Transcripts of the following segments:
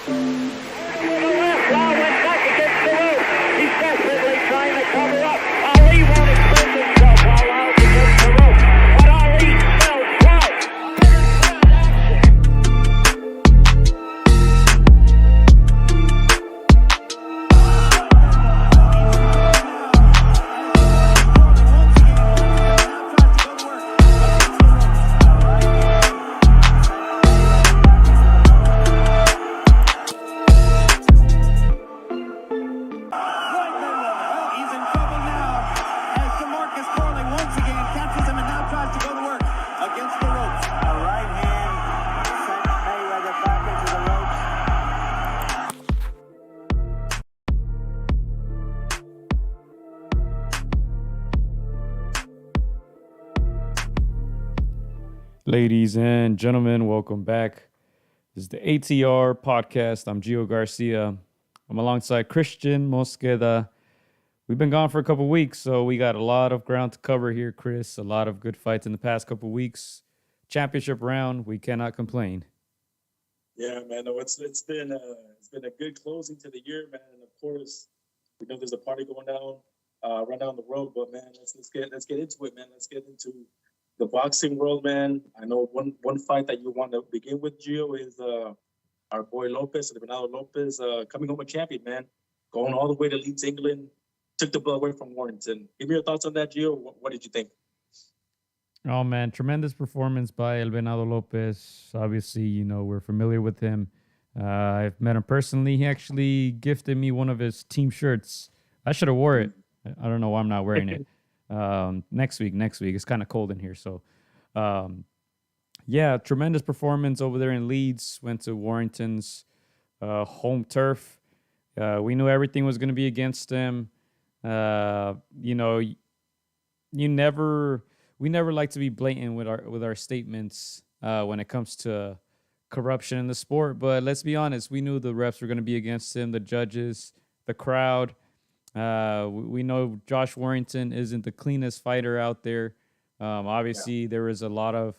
Wow, went back against the rope. He's desperately trying to cover up. Ali won't expose himself while out against the rope. But Ali smells blood. Ladies and gentlemen, welcome back. This is the AtR podcast. I'm Gio Garcia. I'm alongside Christian Mosqueda. We've been gone for a couple weeks, so we got a lot of ground to cover here, Chris. A lot of good fights in the past couple weeks. Championship round, we cannot complain. Yeah, man. No, it's been a good closing to the year, man. And of course, we know there's a party going down, right down the road. But man, let's get into it, man. Let's get into the boxing world, man. I know one fight that you want to begin with, Gio, is our boy Lopez, Fernando Lopez, coming home a champion, man. Going all the way to Leeds, England. Took the belt away from Warrington. Give me your thoughts on that, Gio. What did you think? Oh, man, tremendous performance by El Venado Lopez. Obviously, you know, we're familiar with him. I've met him personally. He actually gifted me one of his team shirts. I should have wore it. I don't know why I'm not wearing it. Next week. It's kind of cold in here. So, yeah, tremendous performance over there in Leeds. Went to Warrington's home turf. We knew everything was going to be against him. You know, we never like to be blatant with our statements when it comes to corruption in the sport. But let's be honest, we knew the refs were going to be against him, the judges, the crowd. We know Josh Warrington isn't the cleanest fighter out there. Obviously, there was a lot of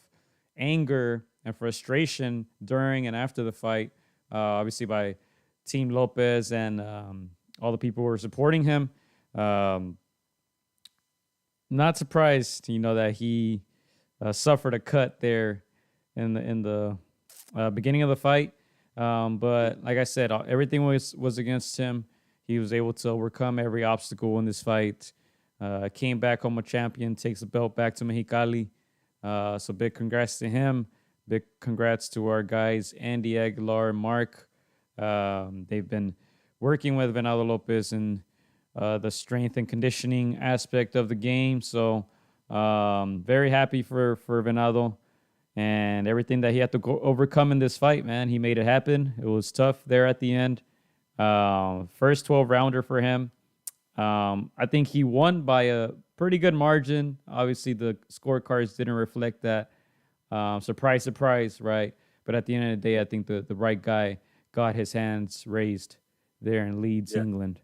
anger and frustration during and after the fight, obviously by Team Lopez and all the people who were supporting him. Not surprised, you know, that he suffered a cut there in the beginning of the fight. But like I said, everything was against him. He was able to overcome every obstacle in this fight. Came back home a champion, takes the belt back to Mexicali. So big congrats to him. Big congrats to our guys, Andy Aguilar and Mark. They've been working with Venado Lopez in the strength and conditioning aspect of the game. So very happy for Venado and everything that he had to overcome in this fight, man. He made it happen. It was tough there at the end. First 12-rounder for him. I think he won by a pretty good margin. Obviously, the scorecards didn't reflect that. Surprise, surprise, right? But at the end of the day, I think the right guy got his hands raised there in Leeds, England.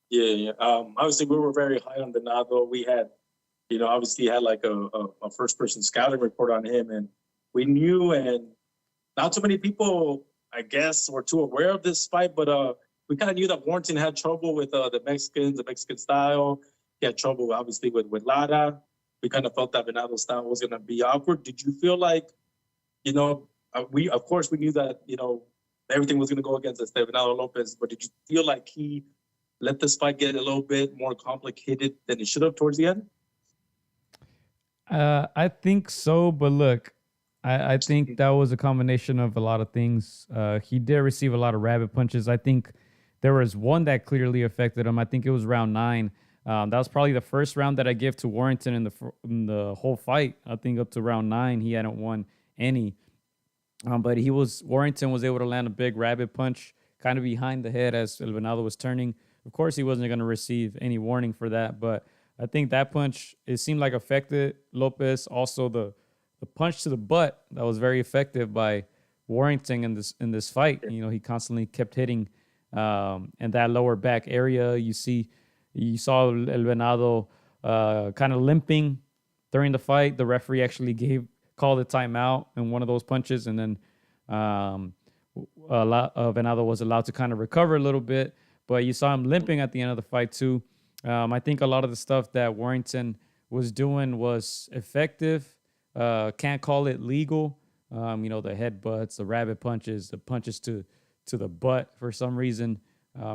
Yeah. Obviously, we were very high on Venado. We had, obviously had like a first-person scouting report on him, and we knew, and not too many people, I guess, were too aware of this fight, but we kind of knew that Warrington had trouble with the Mexican style. He had trouble, obviously, with Lara. We kind of felt that Venado's style was going to be awkward. Did you feel like, we knew that, everything was going to go against Venado Lopez, but did you feel like he let this fight get a little bit more complicated than it should have towards the end? I think so, but look, I think that was a combination of a lot of things. He did receive a lot of rabbit punches. I think there was one that clearly affected him. I think it was round 9. That was probably the first round that I give to Warrington in the whole fight. I think up to round 9, he hadn't won any. But Warrington was able to land a big rabbit punch kind of behind the head as El Venado was turning. Of course, he wasn't going to receive any warning for that, but I think that punch, it seemed like affected Lopez. Also, the punch to the butt, that was very effective by Warrington in this fight. He constantly kept hitting in that lower back area. You saw El Venado kind of limping during the fight. The referee actually called a timeout in one of those punches, and then Venado was allowed to kind of recover a little bit, but you saw him limping at the end of the fight too. I think a lot of the stuff that Warrington was doing was effective. Can't call it legal. The headbutts, the rabbit punches, the punches to the butt for some reason.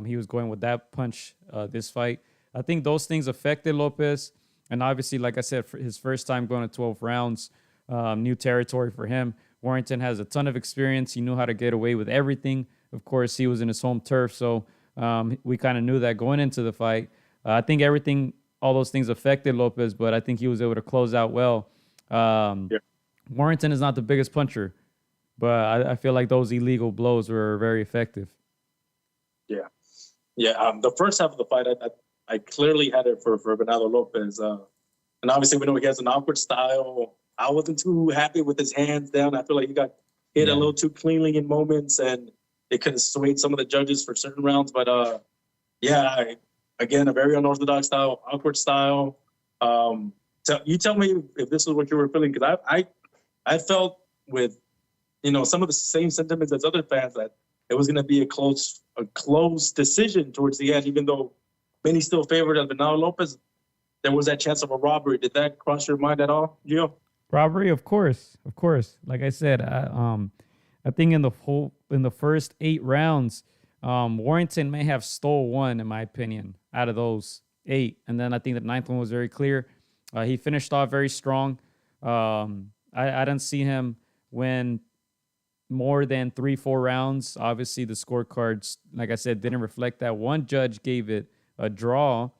He was going with that punch this fight. I think those things affected Lopez. And obviously, like I said, for his first time going to 12 rounds, new territory for him. Warrington has a ton of experience. He knew how to get away with everything. Of course, he was in his home turf, so we kind of knew that going into the fight. I think all those things affected Lopez, but I think he was able to close out well. Warrington is not the biggest puncher, but I feel like those illegal blows were very effective. The first half of the fight, I clearly had it for Bernardo Lopez. And obviously, we know he has an awkward style. I wasn't too happy with his hands down. I feel like he got hit a little too cleanly in moments, and it could have swayed some of the judges for certain rounds. But, again, a very unorthodox style, awkward style. You tell me if this is what you were feeling, because I felt with, some of the same sentiments as other fans that it was going to be a close decision towards the end, even though many still favored Bernardo Lopez. There was that chance of a robbery. Did that cross your mind at all, Gio? Robbery, of course. Like I said, I think in the first 8 rounds, Warrington may have stole one, in my opinion, out of those 8, and then I think the 9th one was very clear. He finished off very strong. I didn't see him win more than 3-4 rounds. Obviously, the scorecards, like I said, didn't reflect that. One judge gave it a draw.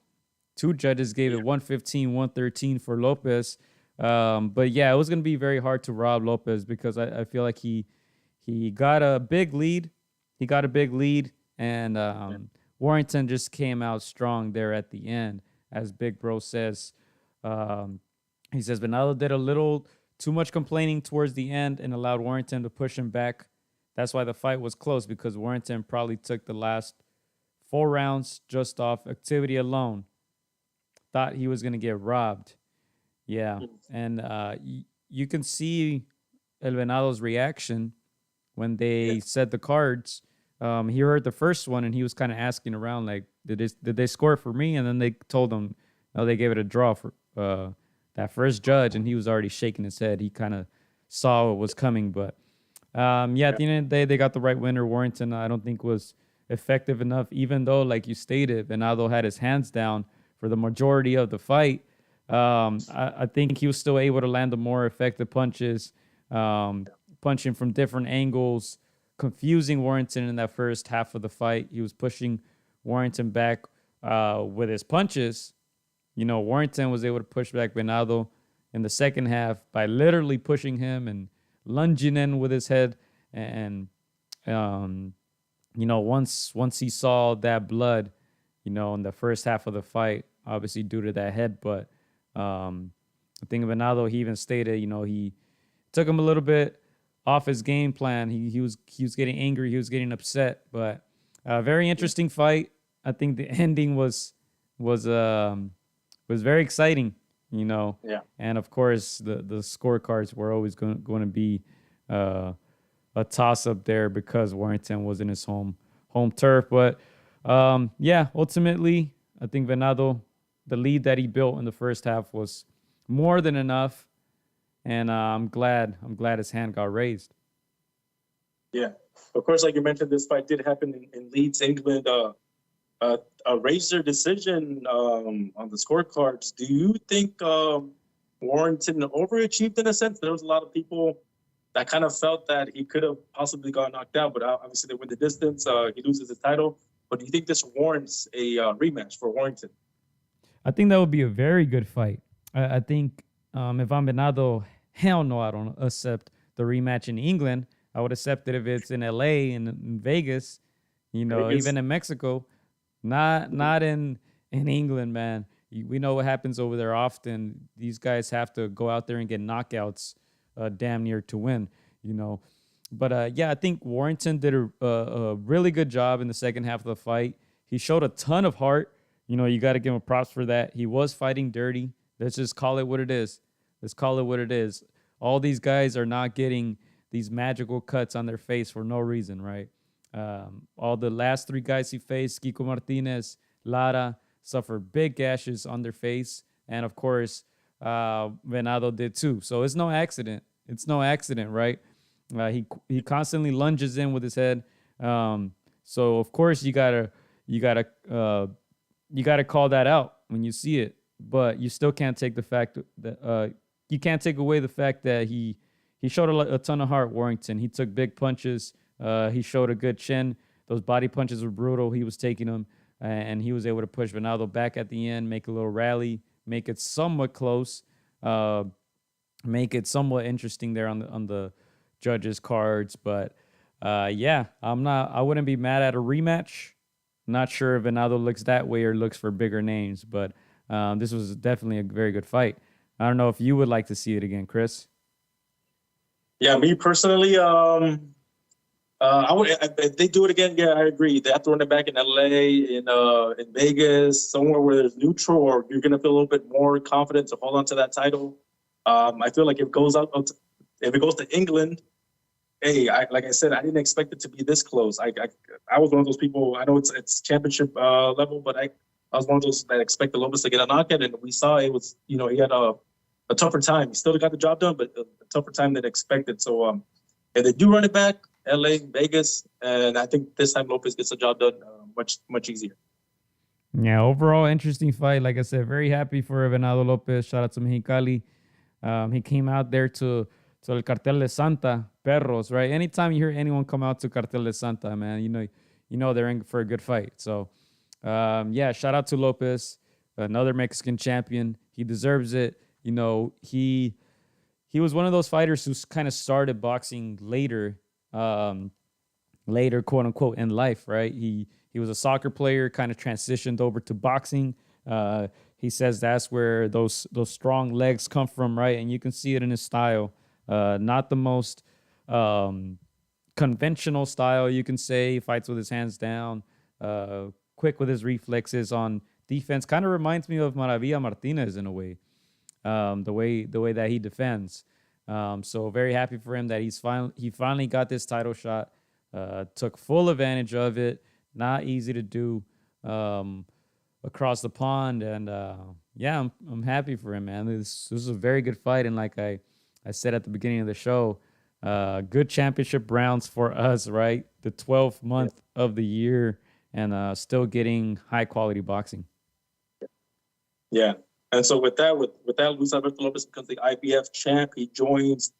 2 judges gave it 115, 113 for Lopez. But yeah, it was going to be very hard to rob Lopez because I feel like he got a big lead. And Warrington just came out strong there at the end, as Big Bro says. He says Bernardo did a little too much complaining towards the end and allowed Warrington to push him back. That's why the fight was close, because Warrington probably took the last 4 rounds just off activity alone. Thought he was going to get robbed. Yeah. And you can see El Venado's reaction when they said the cards. He heard the first one and he was kind of asking around, like, did they score for me? And then they told him, no, they gave it a draw for that first judge, and he was already shaking his head. He kind of saw what was coming. But, at the end of the day, they got the right winner. Warrington, I don't think, was effective enough, even though, like you stated, Venado had his hands down for the majority of the fight. I think he was still able to land the more effective punches, punching from different angles, confusing Warrington in that first half of the fight. He was pushing Warrington back with his punches. Warrington was able to push back Venado in the second half by literally pushing him and lunging in with his head. And, once he saw that blood, in the first half of the fight, obviously due to that headbutt, I think Venado, he even stated, he took him a little bit off his game plan. He was getting angry. He was getting upset. But a very interesting fight. I think the ending was very exciting, Yeah. And of course, the scorecards were always going to be a toss up there because Warrington was in his home turf. But ultimately, I think Venado, the lead that he built in the first half was more than enough, and I'm glad his hand got raised. Yeah, of course, like you mentioned, this fight did happen in Leeds, England. A razor decision on the scorecards. Do you think Warrington overachieved in a sense? There was a lot of people that kind of felt that he could have possibly got knocked out, but obviously they win the distance. He loses the title. But do you think this warrants a rematch for Warrington? I think that would be a very good fight. I think if I'm Venado, hell no, I don't accept the rematch in England. I would accept it if it's in LA and in Vegas, even in Mexico. Not in England, man. We know what happens over there often. These guys have to go out there and get knockouts damn near to win, But, I think Warrington did a really good job in the second half of the fight. He showed a ton of heart. You got to give him props for that. He was fighting dirty. Let's just call it what it is. All these guys are not getting these magical cuts on their face for no reason, right? All the last 3 guys he faced, Kiko Martinez, Lara, suffered big gashes on their face. And of course, Venado did too. So it's no accident. It's no accident, right? He constantly lunges in with his head. So of course you gotta call that out when you see it. But you still can't take the fact that you can't take away the fact that he showed a ton of heart. Warrington. He took big punches. He showed a good chin. Those body punches were brutal. He was taking them, and he was able to push Venado back at the end, make a little rally, make it somewhat close, make it somewhat interesting there on the judges' cards. But yeah, I wouldn't be mad at a rematch. Not sure if Venado looks that way or looks for bigger names, but this was definitely a very good fight. I don't know if you would like to see it again, Chris. Yeah, me personally, I would. If they do it again, yeah, I agree. They have to run it back in LA, in Vegas, somewhere where there's neutral, or you're gonna feel a little bit more confident to hold on to that title. I feel like if it goes to England, hey, like I said, I didn't expect it to be this close. I was one of those people. I know it's championship level, but I was one of those that expected Lopez to get a knockout, and we saw it was, he had a tougher time. He still got the job done, but a tougher time than expected. So if they do run it back, LA, Vegas, and I think this time Lopez gets the job done much easier. Yeah, overall interesting fight. Like I said, very happy for Venado Lopez. Shout out to Mexicali. He came out there to El Cartel de Santa, Perros, right? Anytime you hear anyone come out to Cartel de Santa, man, you know they're in for a good fight. So, yeah, shout out to Lopez, another Mexican champion. He deserves it. He was one of those fighters who kind of started boxing later, quote unquote, in life, right? He was a soccer player, kind of transitioned over to boxing. He says that's where those strong legs come from, right? And you can see it in his style. Not the most conventional style, you can say. He fights with his hands down, quick with his reflexes on defense. Kind of reminds me of Maravilla Martinez in a way, the way that he defends. So very happy for him that he finally got this title shot. Took full advantage of it. Not easy to do across the pond, and yeah, I'm happy for him, man. This is a very good fight, and like I said at the beginning of the show, good championship rounds for us, right? The 12th month of the year, and still getting high quality boxing. Yeah. And so with that, Luis Alberto Lopez becomes the IBF champ. He joins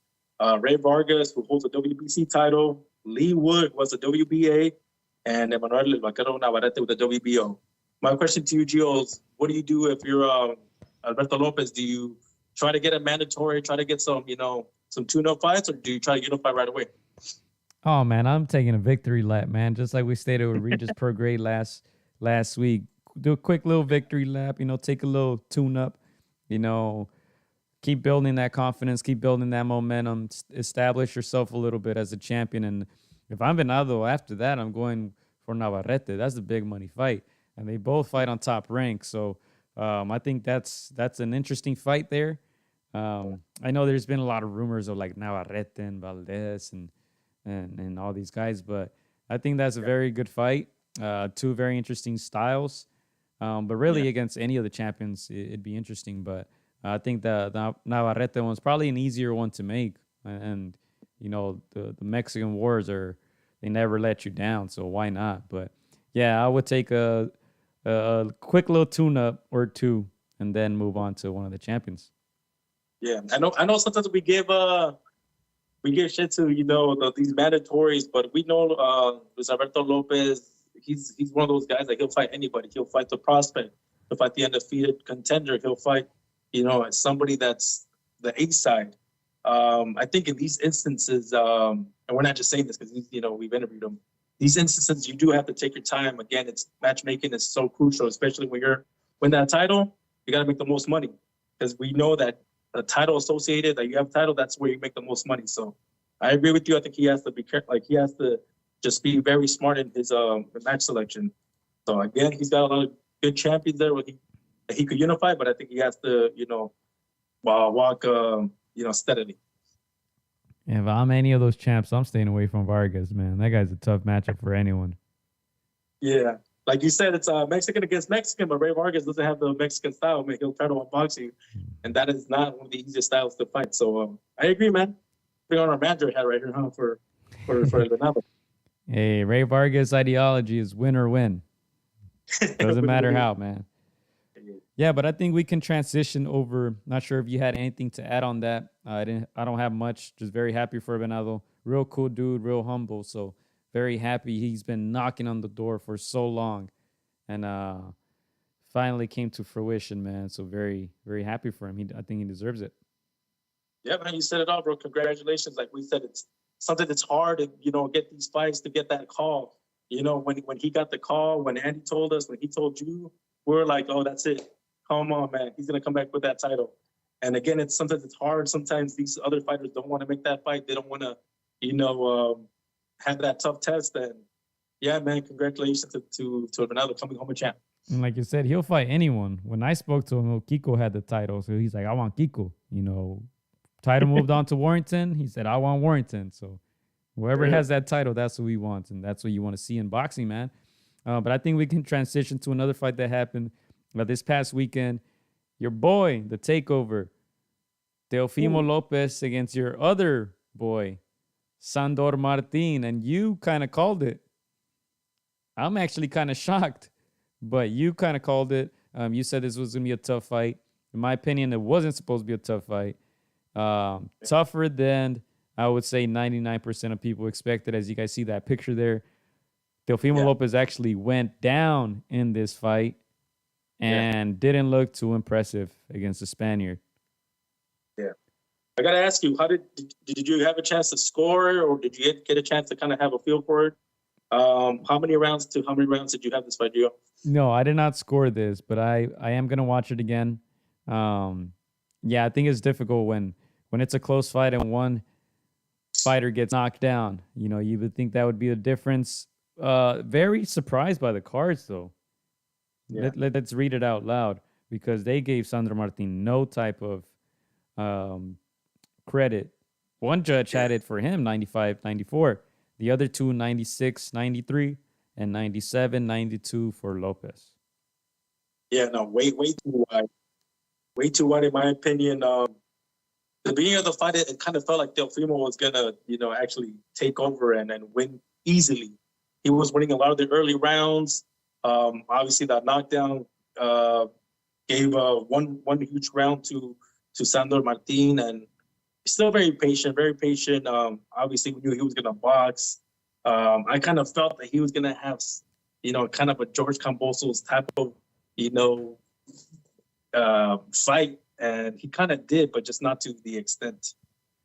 Ray Vargas, who holds the WBC title. Lee Wood was the WBA, and Emmanuel Vaquero Navarrete with the WBO. My question to you, Gio, is what do you do if you're Alberto Lopez? Do you try to get a mandatory, try to get some tune-up fights, or do you try to unify right away? Oh, man, I'm taking a victory lap, man. Just like we stated with Regis per grade last week. Do a quick little victory lap, take a little tune-up, keep building that confidence, keep building that momentum, establish yourself a little bit as a champion. And if I'm Venado, after that, I'm going for Navarrete. That's the big money fight. And they both fight on top rank. So I think that's an interesting fight there. I know there's been a lot of rumors of like Navarrete and Valdez and all these guys, but I think that's a very good fight. Two very interesting styles. But really against any of the champions, it'd be interesting. But I think the Navarrete one's probably an easier one to make. And the Mexican wars they never let you down. So why not? But yeah, I would take a quick little tune-up or two and then move on to one of the champions. Yeah, I know sometimes we give shit to, these mandatories, but we know Luis Alberto Lopez, he's one of those guys that he'll fight anybody. He'll fight the prospect. He'll fight the undefeated contender. He'll fight, somebody that's the A side. I think in these instances, and we're not just saying this because, we've interviewed him. These instances, you do have to take your time. Again, it's matchmaking is so crucial, especially when you're win that title. You got to make the most money because we know that the title associated, that you have a title, that's where you make the most money. So I agree with you. I think he has to be careful. Like, he has to just be very smart in his match selection. So again, he's got a lot of good champions there that he could unify, but I think he has to, walk steadily. If I'm any of those champs, I'm staying away from Vargas, man. That guy's a tough matchup for anyone. Yeah. Like you said, it's Mexican against Mexican, but Ray Vargas doesn't have the Mexican style. I mean, he'll try to unbox you, and that is not one of the easiest styles to fight. So I agree, man. Bring on our manager hat right here, huh? For Leonard. Hey, Ray Vargas' ideology is win or win. Doesn't matter how, man. Yeah, but I think we can transition over. Not sure if you had anything to add on that. I don't have much. Just very happy for Venado. Real cool dude, real humble. So very happy. He's been knocking on the door for so long, and finally came to fruition, man. So very, very happy for him. I think he deserves it. Yeah, man, you said it all, bro. Congratulations. Like we said, it's something that's hard to, get these fights, to get that call. When he got the call, when Andy told us, when he told you, we were like, oh, that's it. Come on, man. He's going to come back with that title. And again, it's something that's hard. Sometimes these other fighters don't want to make that fight. They don't want to, have that tough test. And yeah, man, congratulations to Ronaldo coming home a champ. And like you said, he'll fight anyone. When I spoke to him, Kiko had the title. So he's like, I want Kiko. Title moved on to Warrington. He said, I want Warrington. So whoever has that title, that's who he wants. And that's what you want to see in boxing, man. But I think we can transition to another fight that happened this past weekend. Your boy, the takeover, Teofimo Lopez against your other boy, Sandor Martin. And you kind of called it. I'm actually kind of shocked, but you kind of called it. You said this was going to be a tough fight. In my opinion, it wasn't supposed to be a tough fight. Tougher than I would say 99% of people expected. As you guys see that picture there, Teofimo Lopez actually went down in this fight and didn't look too impressive against the Spaniard. Yeah. I got to ask you, how did you have a chance to score, or did you get a chance to kind of have a feel for it? How many rounds did you have this fight, Gio? No, I did not score this, but I am going to watch it again. I think it's difficult when it's a close fight and one fighter gets knocked down. You would think that would be the difference. Very surprised by the cards, though. Yeah. Let's read it out loud, because they gave Sandro Martin no type of credit. One judge had it for him 95-94. The other two 96-93 and 97-92 for Lopez. Yeah, no, way too wide. Way too wide, in my opinion. The beginning of the fight, it kind of felt like Teofimo was gonna, actually take over and win easily. He was winning a lot of the early rounds. Obviously, that knockdown gave one huge round to Sandor Martin, and still very patient, very patient. Obviously, we knew he was gonna box. I kind of felt that he was gonna have, kind of a George Kambosos type of, fight, and he kind of did, but just not to the extent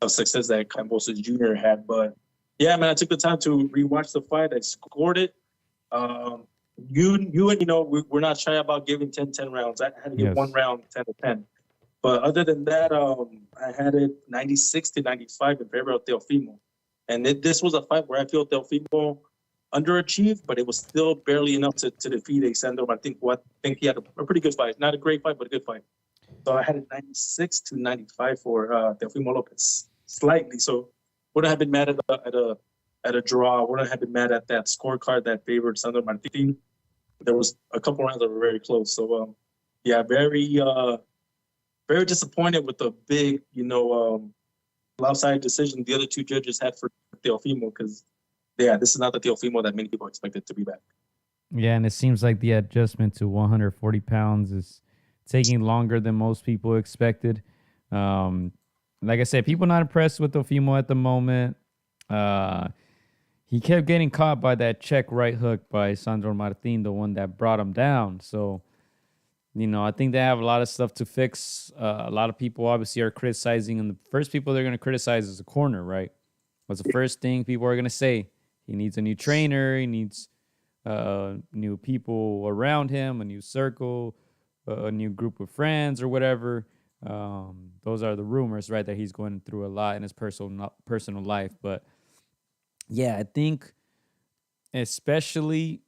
of success that Kambosos Jr. had. But yeah, man, I took the time to rewatch the fight. I scored it. We're not shy about giving 10-10 rounds. I had to give one round 10-10. But other than that, I had it 96-95 in favor of Teofimo. And this was a fight where I feel Teofimo underachieved, but it was still barely enough to defeat Sandor. I think he had a pretty good fight. Not a great fight, but a good fight. So I had it 96-95 for Teofimo Lopez, slightly. So wouldn't have been mad at a draw. Wouldn't have been mad at that scorecard that favored Sandor Martin. There was a couple rounds that were very close. So very disappointed with the big, lopsided decision the other two judges had for Teofimo, because this is not the Teofimo that many people expected to be back. Yeah, and it seems like the adjustment to 140 pounds is taking longer than most people expected. Like I said, people not impressed with Teofimo at the moment. He kept getting caught by that check right hook by Sandro Martin, the one that brought him down. So, I think they have a lot of stuff to fix. A lot of people obviously are criticizing, and the first people they're going to criticize is the corner, right? What's the first thing people are going to say? He needs a new trainer. He needs new people around him, a new circle, a new group of friends or whatever. Those are the rumors, right, that he's going through a lot in his personal life. But yeah, I think especially,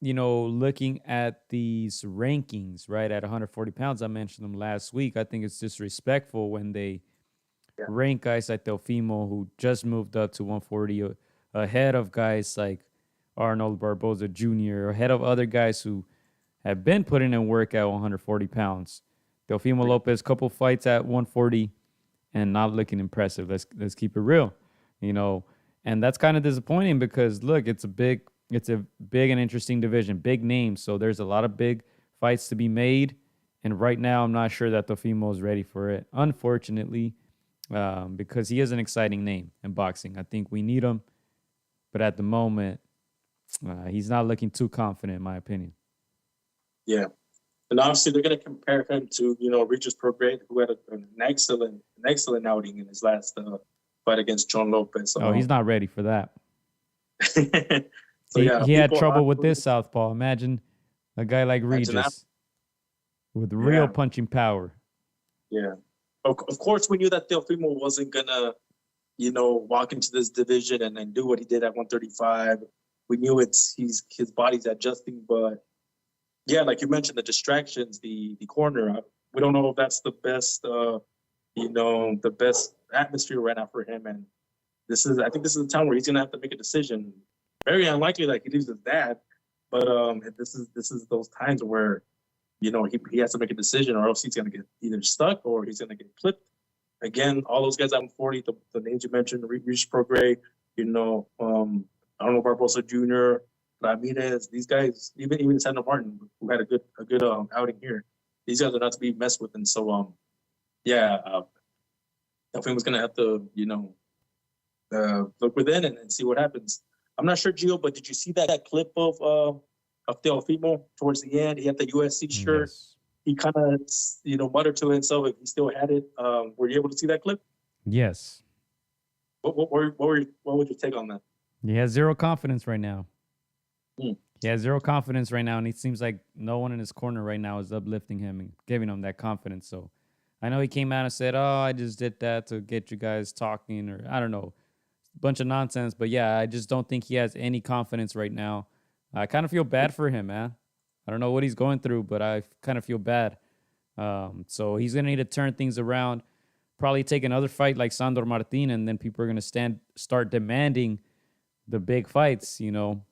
looking at these rankings, right, at 140 pounds, I mentioned them last week. I think it's disrespectful when they rank guys like Teofimo, who just moved up to 140, ahead of guys like Arnold Barboza Jr., ahead of other guys who have been putting in work at 140 pounds. Teofimo Lopez, couple fights at 140 and not looking impressive. Let's keep it real, and that's kind of disappointing because look, it's a big and interesting division, big names. So there's a lot of big fights to be made. And right now, I'm not sure that Teofimo is ready for it, unfortunately, because he is an exciting name in boxing. I think we need him. But at the moment, he's not looking too confident, in my opinion. Yeah. And obviously, they're going to compare him to, Regis Prograis, who had an excellent outing in his last fight against John Lopez. He's not ready for that. So, he had trouble with this southpaw. Imagine a guy like Regis with real punching power. Yeah. Of course, we knew that Teofimo wasn't going to, walk into this division and do what he did at 135. We knew his body's adjusting, but yeah, like you mentioned, the distractions, the corner. We don't know if that's the best, the best atmosphere right now for him. And I think this is a time where he's gonna have to make a decision. Very unlikely that he leaves his dad, but this is those times where, he has to make a decision, or else he's gonna get either stuck or he's gonna get clipped. Again, all those guys at 140, the names you mentioned, Regis Prograis, Arnold Barboza Jr., Ramirez, these guys, even Sandro Martin, who had a good outing here, these guys are not to be messed with. And so, Teofimo's gonna have to, look within and see what happens. I'm not sure, Gio, but did you see that clip of Teofimo towards the end? He had the USC shirt. Yes. He kind of, muttered to himself if he still had it. Were you able to see that clip? Yes. What would you take on that? He has zero confidence right now. He has zero confidence right now, and it seems like no one in his corner right now is uplifting him and giving him that confidence. So I know he came out and said, I just did that to get you guys talking, or I don't know, a bunch of nonsense. But yeah, I just don't think he has any confidence right now. I kind of feel bad for him, man. I don't know what he's going through, but I kind of feel bad. So he's going to need to turn things around, probably take another fight like Sandor Martin, and then people are going to start demanding the big fights, We know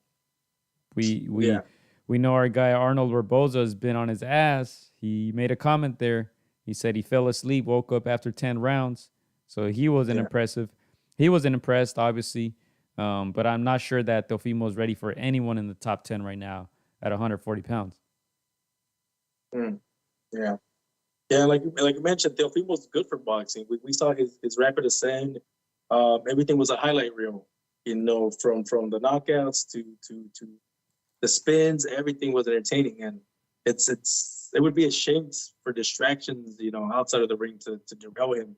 our guy Arnold Barboza has been on his ass. He made a comment there. He said he fell asleep, woke up after 10 rounds. So he wasn't impressive. He wasn't impressed, obviously. But I'm not sure that Teofimo is ready for anyone in the top 10 right now at 140 pounds. Yeah. Yeah, like you mentioned, Teofimo's good for boxing. We saw his rapid ascent. Everything was a highlight reel, from the knockouts to the spins. Everything was entertaining, and it would be a shame for distractions, outside of the ring to derail him.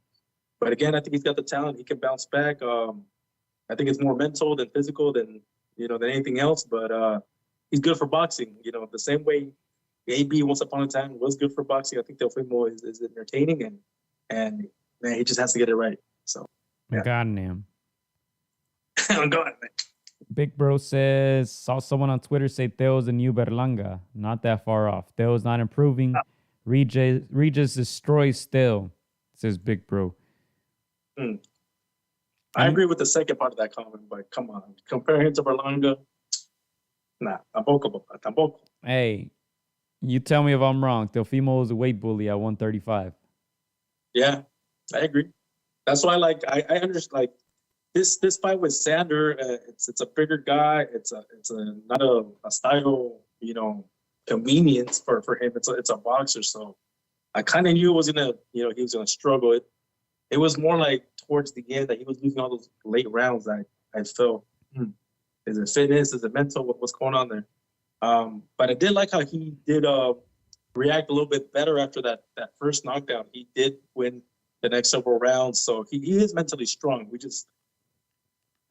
But again, I think he's got the talent. He can bounce back. I think it's more mental than physical than anything else. But he's good for boxing. The same way AB once upon a time was good for boxing. I think Teofimo is entertaining, and man, he just has to get it right. So yeah. God damn. I'm going, man. Big Bro says, saw someone on Twitter say Teo's the new Berlanga. Not that far off. Teo's not improving. Regis destroys still, says Big Bro. I agree with the second part of that comment, but come on. Compare him to Berlanga. Nah, tampoco. Hey, you tell me if I'm wrong. Teofimo is a weight bully at 135. Yeah, I agree. That's why, I understand, this fight with Sander, it's a bigger guy. It's not a style, convenience for him. It's a boxer. So I kind of knew it was he was gonna struggle. It was more like towards the end that he was losing all those late rounds. I felt, is it fitness? Is it mental? What's going on there? But I did like how he did react a little bit better after that first knockdown. He did win the next several rounds, so he is mentally strong.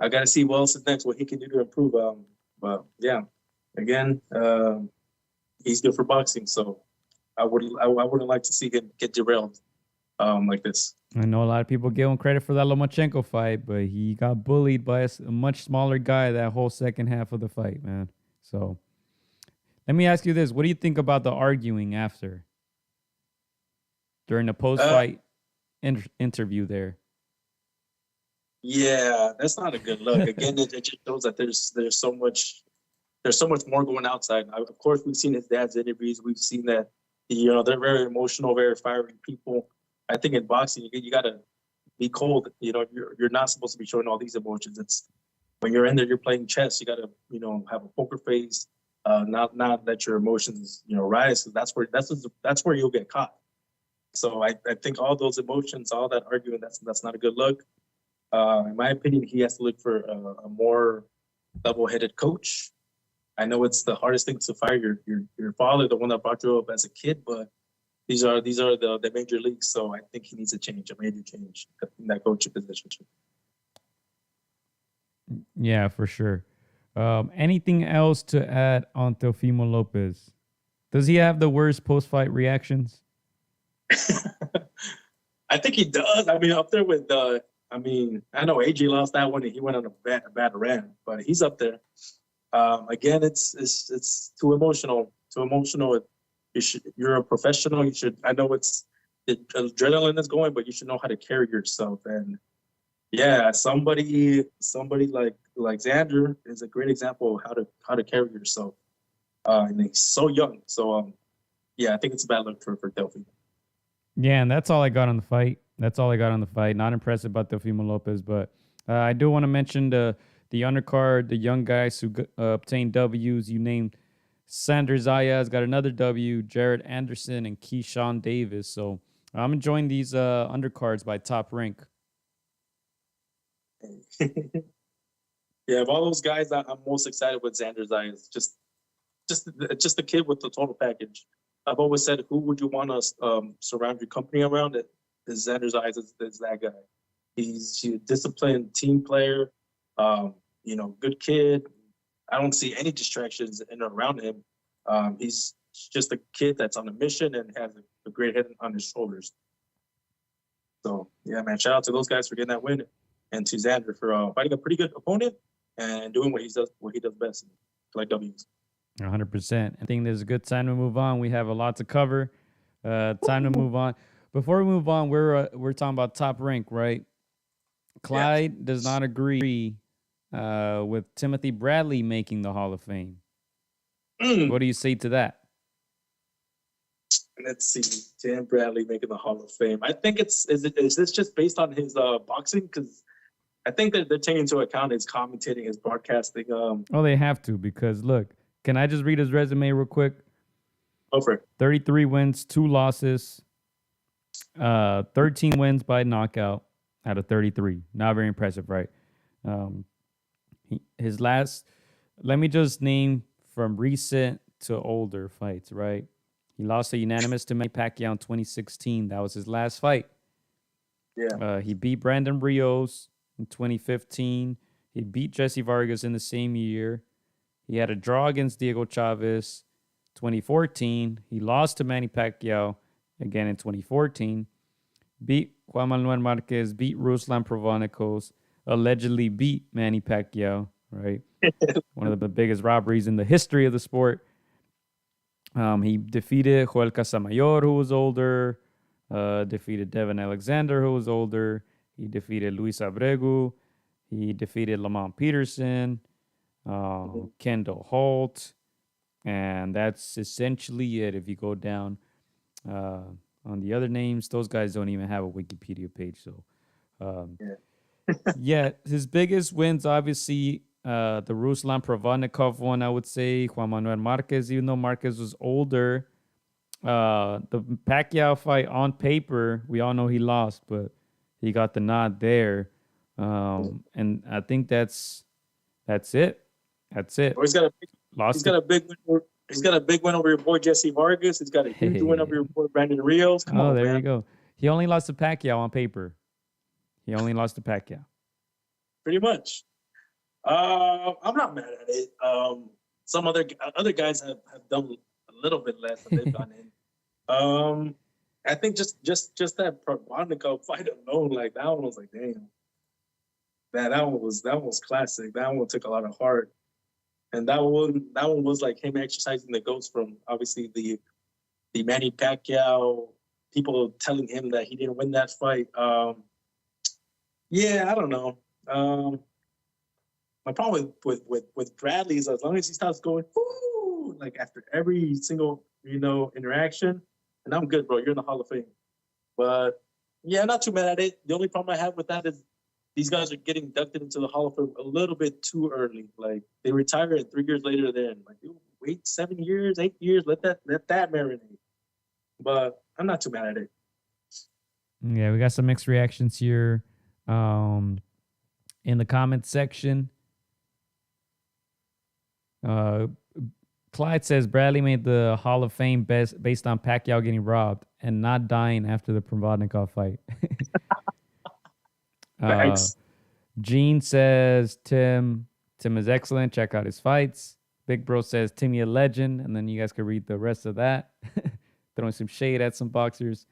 I got to see what else is next, what he can do to improve. But yeah, again, he's good for boxing, so I wouldn't like to see him get derailed like this. I know a lot of people give him credit for that Lomachenko fight, but he got bullied by a much smaller guy that whole second half of the fight, man. So let me ask you this. What do you think about the arguing after? During the post-fight interview there? Yeah, that's not a good look. Again, it just shows that there's so much more going outside. Of course, we've seen his dad's interviews. We've seen that they're very emotional, very fiery people. I think in boxing, you got to be cold. You're not supposed to be showing all these emotions. It's when you're in there, you're playing chess. You got to have a poker face, not let your emotions rise. That's where you'll get caught. So I think all those emotions, all that arguing, that's not a good look. In my opinion, he has to look for a more level-headed coach. I know it's the hardest thing to fire your father, the one that brought you up as a kid, but these are the major leagues. So I think he needs a major change in that coaching position. Yeah, for sure. Anything else to add on Teofimo Lopez? Does he have the worst post-fight reactions? I think he does. I mean, up there with I know AJ lost that one and he went on a bad rant, but he's up there. Again, it's too emotional. Too emotional. You're a professional. You should. I know the adrenaline is going, but you should know how to carry yourself. And yeah, somebody like Xander is a great example of how to carry yourself. And he's so young. So yeah, I think it's a bad look for Teofimo. Yeah, and that's all I got on the fight. Not impressed about Teofimo Lopez, but I do want to mention the undercard, the young guys who obtained W's. You named Sanders Zayas, got another W, Jared Anderson, and Keyshawn Davis. So I'm enjoying these undercards by Top Rank. Yeah, of all those guys, I'm most excited with Sanders Zayas. Just the kid with the total package. I've always said, who would you want to surround your company around? Is Sanders Zayas is that guy. He's a disciplined team player. Good kid. I don't see any distractions in or around him. He's just a kid that's on a mission and has a great head on his shoulders. So yeah, man, shout out to those guys for getting that win, and to Xander for fighting a pretty good opponent and doing what he does best, like W's. 100%. I think there's a good time to move on. We have a lot to cover. Time to move on. Before we move on, we're talking about Top Rank, right? Clyde does not agree with Timothy Bradley making the Hall of Fame. What do you say to that? Let's see, Tim Bradley making the Hall of Fame. I think is this just based on his boxing? Because I think that they're taking into account his commentating, his broadcasting. Oh, they have to, because look, can I just read his resume real quick? Over 33 wins, 2 losses, 13 wins by knockout out of 33. Not very impressive, right? His last, let me just name from recent to older fights, right? He lost a unanimous to Manny Pacquiao in 2016. That was his last fight. Yeah. He beat Brandon Rios in 2015. He beat Jesse Vargas in the same year. He had a draw against Diego Chavez 2014. He lost to Manny Pacquiao again in 2014. Beat Juan Manuel Marquez, beat Ruslan Provonikos, allegedly beat Manny Pacquiao, right? One of the biggest robberies in the history of the sport. He defeated Joel Casamayor, who was older, defeated Devin Alexander, who was older. He defeated Luis Abregu. He defeated Lamont Peterson, Kendall Holt, and that's essentially it. If you go down on the other names, those guys don't even have a Wikipedia page. So, yeah, his biggest wins, obviously, the Ruslan Provodnikov one, I would say. Juan Manuel Marquez, even though Marquez was older. The Pacquiao fight on paper, we all know he lost, but he got the nod there. And I think that's it. That's it. He's got a big win. He's got a big win over your boy Jesse Vargas. He's got a huge win over your boy Brandon Rios. Come on, there man. you go. He only lost to Pacquiao on paper. Pretty much. I'm not mad at it. Some other guys have done a little bit less than they've gone in. I think just that Provodnikov fight alone, like that one was like, damn. That one was classic. That one took a lot of heart. And that one was like him exercising the ghost from obviously the Manny Pacquiao, people telling him that he didn't win that fight. Yeah, I don't know. My problem with Bradley is as long as he stops going, woo, like after every single, interaction, and I'm good, bro. You're in the Hall of Fame. But yeah, not too mad at it. The only problem I have with that is these guys are getting inducted into the Hall of Fame a little bit too early. Like they retire and 3 years later, then like wait 7 years, 8 years, let that marinate. But I'm not too mad at it. Yeah, we got some mixed reactions here in the comment section. Clyde says Bradley made the Hall of Fame based on Pacquiao getting robbed and not dying after the Provodnikov fight. Gene says Tim is excellent. Check out his fights. Big Bro says Timmy a legend, and then you guys can read the rest of that. Throwing some shade at some boxers.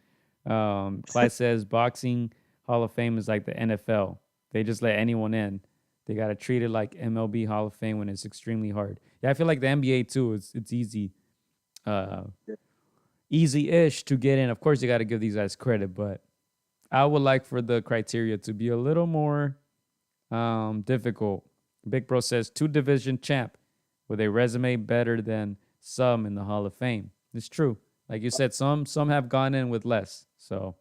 Clyde says boxing Hall of Fame is like the NFL. They just let anyone in. They got to treat it like MLB Hall of Fame when it's extremely hard. Yeah, I feel like the NBA too. It's easy, easy-ish to get in. Of course, you got to give these guys credit, but I would like for the criteria to be a little more difficult. Big Bro says 2-division champ with a resume better than some in the Hall of Fame. It's true. Like you said, some have gone in with less. So,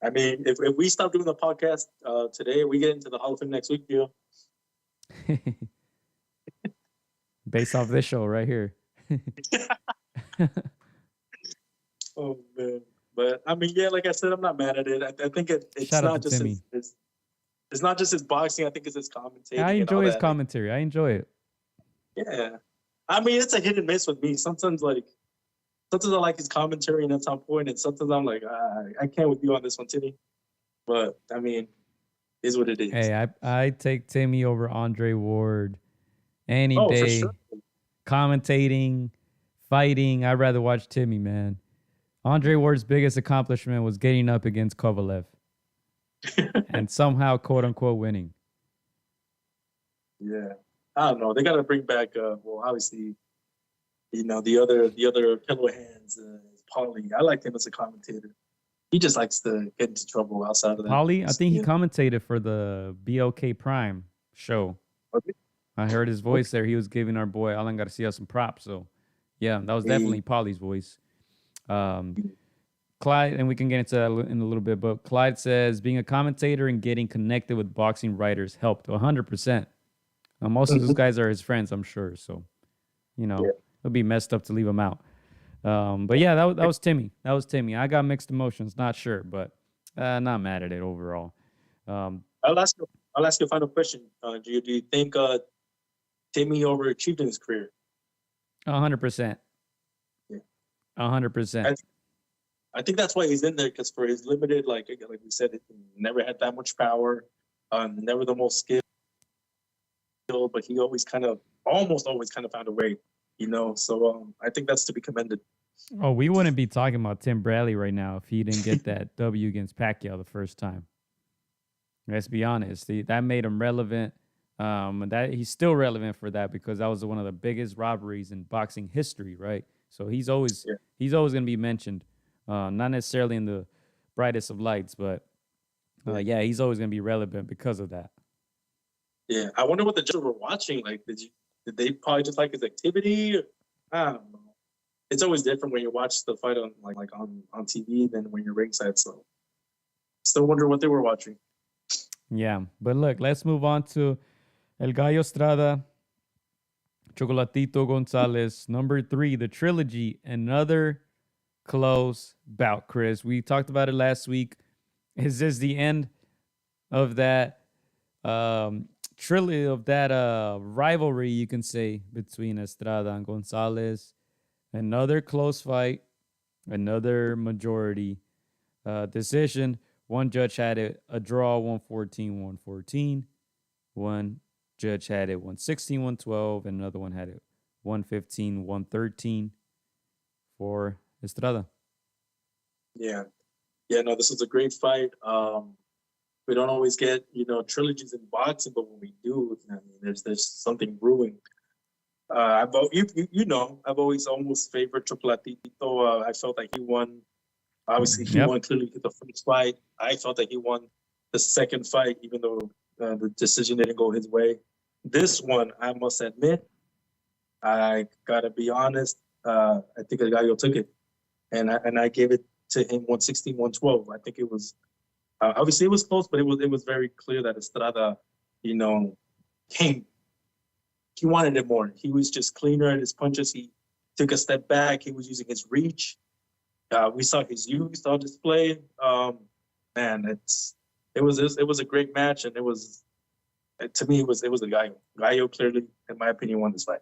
I mean, if we stop doing the podcast today, we get into the Hall of Fame next week, Gio. Based off this show right here. Oh man, but I mean, yeah, like I said, I'm not mad at it. I think it's not just it's not just his boxing. I think it's his commentating. I enjoy his commentary. I enjoy it. Yeah, I mean, it's a hit and miss with me. Sometimes I like his commentary and that's on point, and sometimes I'm like, I can't with you on this one, Timmy. But I mean, is what it is. Hey, I take Timmy over Andre Ward any day. For sure. Commentating, fighting, I'd rather watch Timmy, man. Andre Ward's biggest accomplishment was getting up against Kovalev and somehow, quote unquote, winning. Yeah, I don't know. They got to bring back. Well, obviously, the other pillow hands, Paulie. I like him as a commentator. He just likes to get into trouble outside of that. Paulie, I think he commentated for the BOK Prime show. Okay. I heard his voice there. He was giving our boy Alan Garcia some props. So, yeah, that was definitely Paulie's voice. Clyde, and we can get into that in a little bit, but Clyde says being a commentator and getting connected with boxing writers helped 100%. Most of those guys are his friends, I'm sure. So, it'll be messed up to leave him out. But yeah, that was Timmy. That was Timmy. I got mixed emotions. Not sure, but not mad at it overall. I'll ask you a final question. Do you think Timmy overachieved in his career? 100%. 100%. I think that's why he's in there, because for his limited, like we said, he never had that much power, never the most skilled, but he always almost always found a way, So I think that's to be commended. Oh, we wouldn't be talking about Tim Bradley right now if he didn't get that W against Pacquiao the first time. Let's be honest. That made him relevant. That he's still relevant for that because that was one of the biggest robberies in boxing history, right? So he's always going to be mentioned, not necessarily in the brightest of lights, but he's always going to be relevant because of that. Yeah, I wonder what the judges were watching. Like, did they probably just like his activity? I don't know. It's always different when you watch the fight on on TV than when you're ringside. So, still wonder what they were watching. Yeah, but look, let's move on to El Gallo Estrada, Chocolatito Gonzalez, number 3, the trilogy. Another close bout, Chris. We talked about it last week. Is this the end of that trilogy, of that rivalry, you can say, between Estrada and Gonzalez? Another close fight, another majority decision. One judge had it a draw, 114-114. One judge had it 116-112, and another one had it 115-113 for Estrada. Yeah. No, this was a great fight. We don't always get, trilogies in boxing, but when we do, I mean, there's something brewing. I've always almost favored Chocolatito. I felt like he won. Obviously, he won clearly the first fight. I felt that he won the second fight, even though the decision didn't go his way. This one, I must admit, I gotta be honest. I think Gallo took it, and I gave it to him 116, 112. I think it was obviously it was close, but it was very clear that Estrada, you know, came. He wanted it more. He was just cleaner at his punches. He took a step back. He was using his reach. We saw his youth on display. Man, it was a great match, and it was, to me, it was a Gallo. Gallo clearly, in my opinion, won this fight.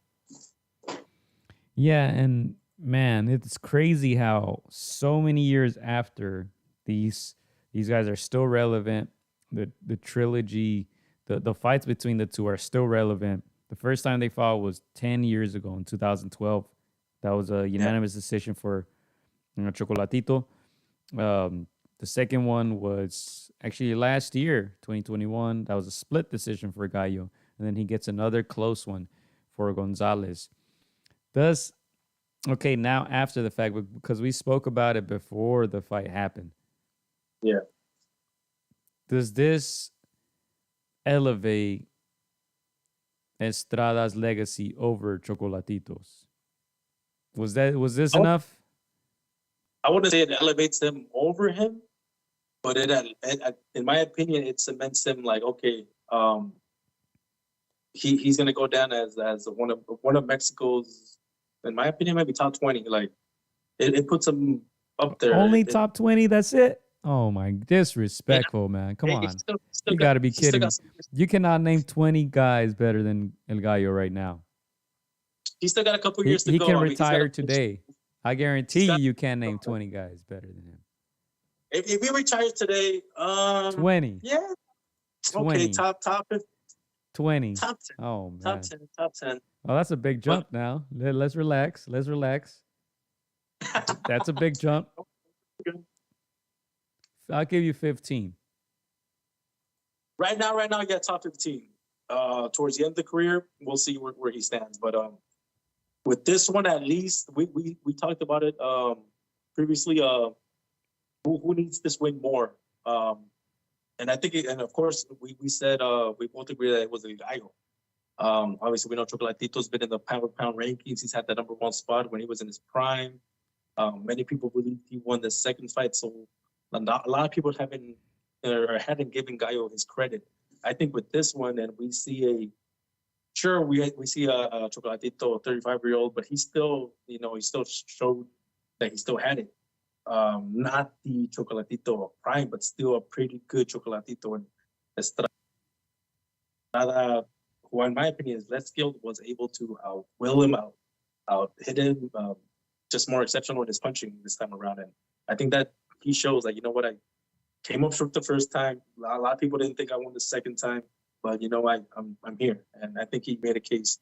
Yeah, and man, it's crazy how so many years after these guys are still relevant. The trilogy, the fights between the two are still relevant. The first time they fought was 10 years ago in 2012. That was a unanimous decision for Chocolatito. The second one was actually last year, 2021. That was a split decision for Gallo. And then he gets another close one for Gonzalez. Now after the fact, because we spoke about it before the fight happened. Yeah. Does this elevate Estrada's legacy over Chocolatito's? Was this enough? I wouldn't say it elevates them over him, but it in my opinion, it cements him like, okay, he's gonna go down as one of Mexico's, in my opinion, maybe top 20. Like it puts him up there. Only top 20. That's it. Oh my, disrespectful, man. Come on, you gotta be kidding me. You cannot name 20 guys better than El Gallo right now. He's still got a couple years to go. He can retire today. I guarantee you can't name 20 guys better than him. If he retires today, 20. Yeah. 20. Okay, top 20. Top 10. Oh man. Top 10. Oh, that's a big jump now. Let's relax. That's a big jump. I'll give you 15. Right now, yeah, top 15. Towards the end of the career, we'll see where he stands. But with this one, at least, we talked about it previously. Who needs this win more? And I think, and of course, we said we both agree that it was a Gallo. Obviously, we know Chocolatito's been in the pound-for-pound rankings. He's had the number one spot when he was in his prime. Many people believe he won the second fight, so a lot of people hadn't given Gallo his credit. I think with this one, and we see we see a Chocolatito, a 35-year-old, but he still showed that he still had it. Not the Chocolatito prime, but still a pretty good Chocolatito. And Estrada, who in my opinion is less skilled, was able to will him out hit him, just more exceptional in his punching this time around. And I think that he shows that, you know what, I came up short the first time. A lot of people didn't think I won the second time, but you know, I'm here, and I think he made a case